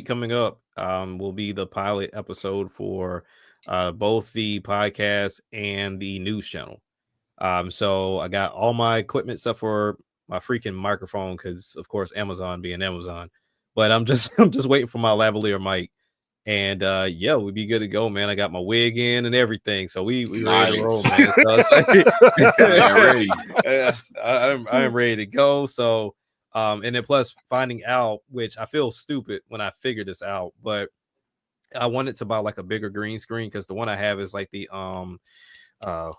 coming up will be the pilot episode for both the podcast and the news channel. So I got all my equipment except for my freaking microphone because of course Amazon being Amazon, but I'm just waiting for my lavalier mic. And we'd be good to go, man. I got my wig in and everything, so we ready to roll, man. So I am ready to go. So and then plus finding out, which I feel stupid when I figured this out, but I wanted to buy like a bigger green screen because the one I have is like the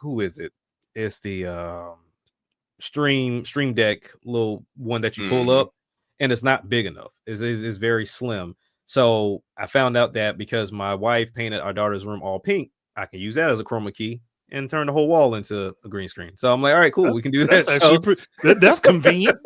who is it? It's the Stream Deck little one that you pull up, and it's not big enough. It's very slim. So I found out that because my wife painted our daughter's room all pink, I can use that as a chroma key and turn the whole wall into a green screen. So I'm like, all right, cool, we can do that. That's convenient.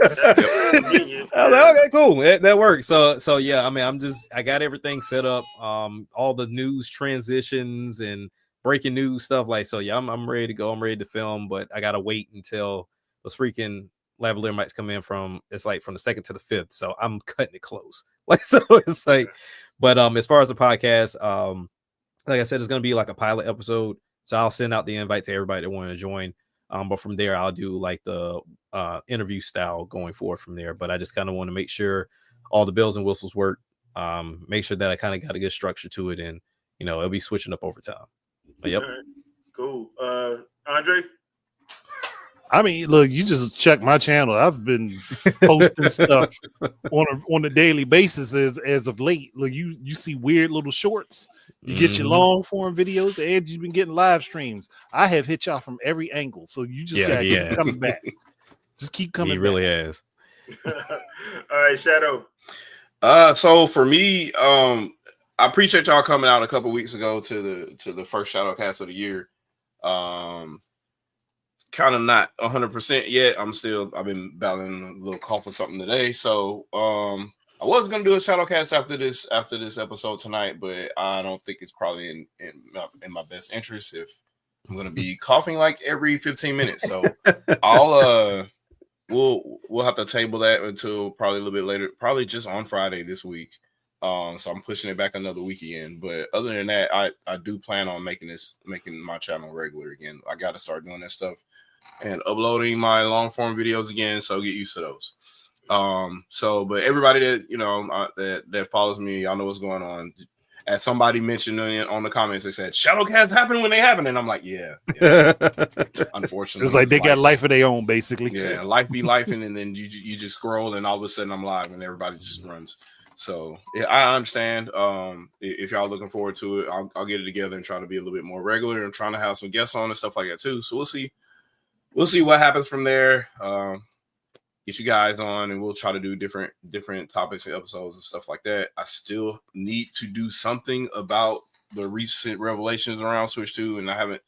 I'm like, okay, cool, that works. So yeah, I mean, I got everything set up, all the news transitions and breaking news stuff. Like, so yeah, I'm ready to go. I'm ready to film, but I gotta wait until those freaking lavalier mics come in from the 2nd to the 5th. So I'm cutting it close. Like, so it's like, but as far as the podcast, like I said, it's gonna be like a pilot episode. So I'll send out the invite to everybody that want to join. But from there, I'll do like the interview style going forward from there. But I just kind of want to make sure all the bells and whistles work. Make sure that I kind of got a good structure to it, and it'll be switching up over time. But yep. Right. Cool. Andre? I mean, look, you just check my channel. I've been posting stuff on a daily basis as of late. Look, you see weird little shorts. You get your long form videos, and you've been getting live streams. I have hit y'all from every angle, so you just gotta keep coming back. Just keep coming. He really has. All right, Shadow. So for me, I appreciate y'all coming out a couple weeks ago to the first Shadowcast of the year. Kind of not 100% yet. I've been battling a little cough or something today. So I was gonna do a Shadowcast after this episode tonight, but I don't think it's probably in my best interest if I'm gonna be coughing like every 15 minutes. So we'll have to table that until probably a little bit later, probably just on Friday this week. So I'm pushing it back another week again. But other than that, I do plan on making my channel regular again. I got to start doing that stuff and uploading my long form videos again. So get used to those. But everybody that that follows me, y'all know what's going on. As somebody mentioned on the comments, they said Shadowcast happen when they happen, and I'm like, yeah. Unfortunately, it's like they got life of their own, basically. Yeah, life be life, and then you just scroll, and all of a sudden I'm live, and everybody just runs. So I understand. If y'all looking forward to it, I'll get it together and try to be a little bit more regular and trying to have some guests on and stuff like that too. So we'll see what happens from there. Get you guys on, and we'll try to do different topics and episodes and stuff like that. I still need to do something about the recent revelations around Switch 2, and I haven't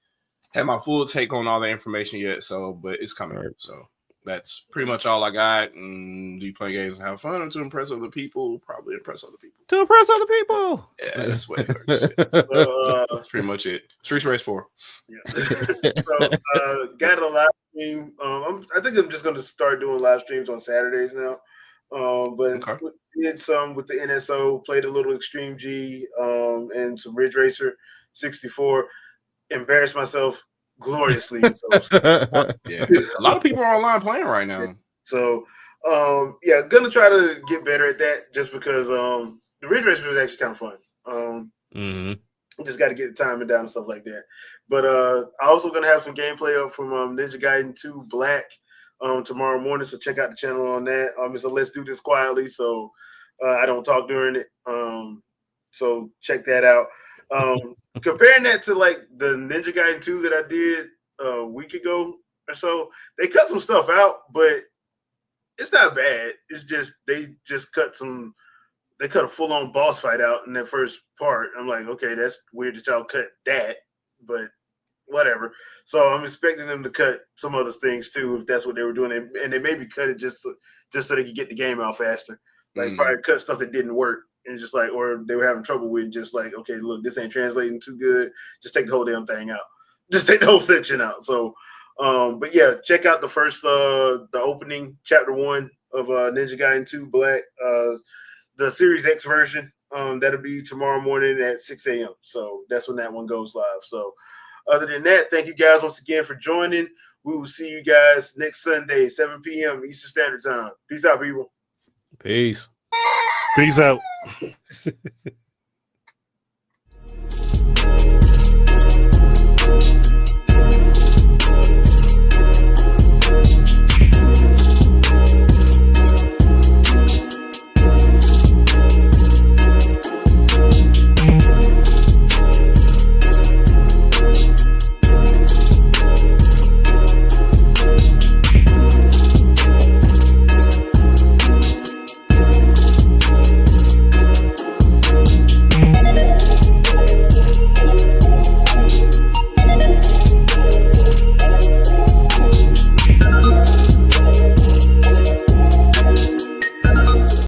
had my full take on all the information yet. So, but it's coming. Right. So that's pretty much all I got. And do you play games and have fun, or to impress other people? Probably impress other people. To impress other people. Yeah, that's what it works. That's pretty much it. Streets Race 4. Yeah. So got a live stream. I think I'm just going to start doing live streams on Saturdays now. But did some with the NSO, played a little Extreme G, and some Ridge Racer 64. Embarrassed myself gloriously. Yeah, a lot of people are online playing right now. So, yeah, gonna try to get better at that just because the Ridge Racer was actually kind of fun. Just got to get the timing down and stuff like that. But I also gonna have some gameplay up from Ninja Gaiden 2 Black tomorrow morning. So check out the channel on that. It's a Let's Do This Quietly, so I don't talk during it. So check that out. Comparing that to like the Ninja Gaiden 2 that I did a week ago or so, they cut some stuff out, but it's not bad. It's just they cut a full-on boss fight out in that first part. I'm like, okay, that's weird that y'all cut that, but whatever. So I'm expecting them to cut some other things too, if that's what they were doing, and they maybe cut it just so they could get the game out faster. Like probably cut stuff that didn't work. And just like, or they were having trouble with just like, okay, look, this ain't translating too good. Just take the whole damn thing out. Just take the whole section out. So, but yeah, check out the first, the opening chapter 1 of Ninja Gaiden 2 Black, the Series X version. That'll be tomorrow morning at 6 a.m. So that's when that one goes live. So other than that, thank you guys once again for joining. We will see you guys next Sunday, 7 p.m. Eastern Standard Time. Peace out, people. Peace. Peace out.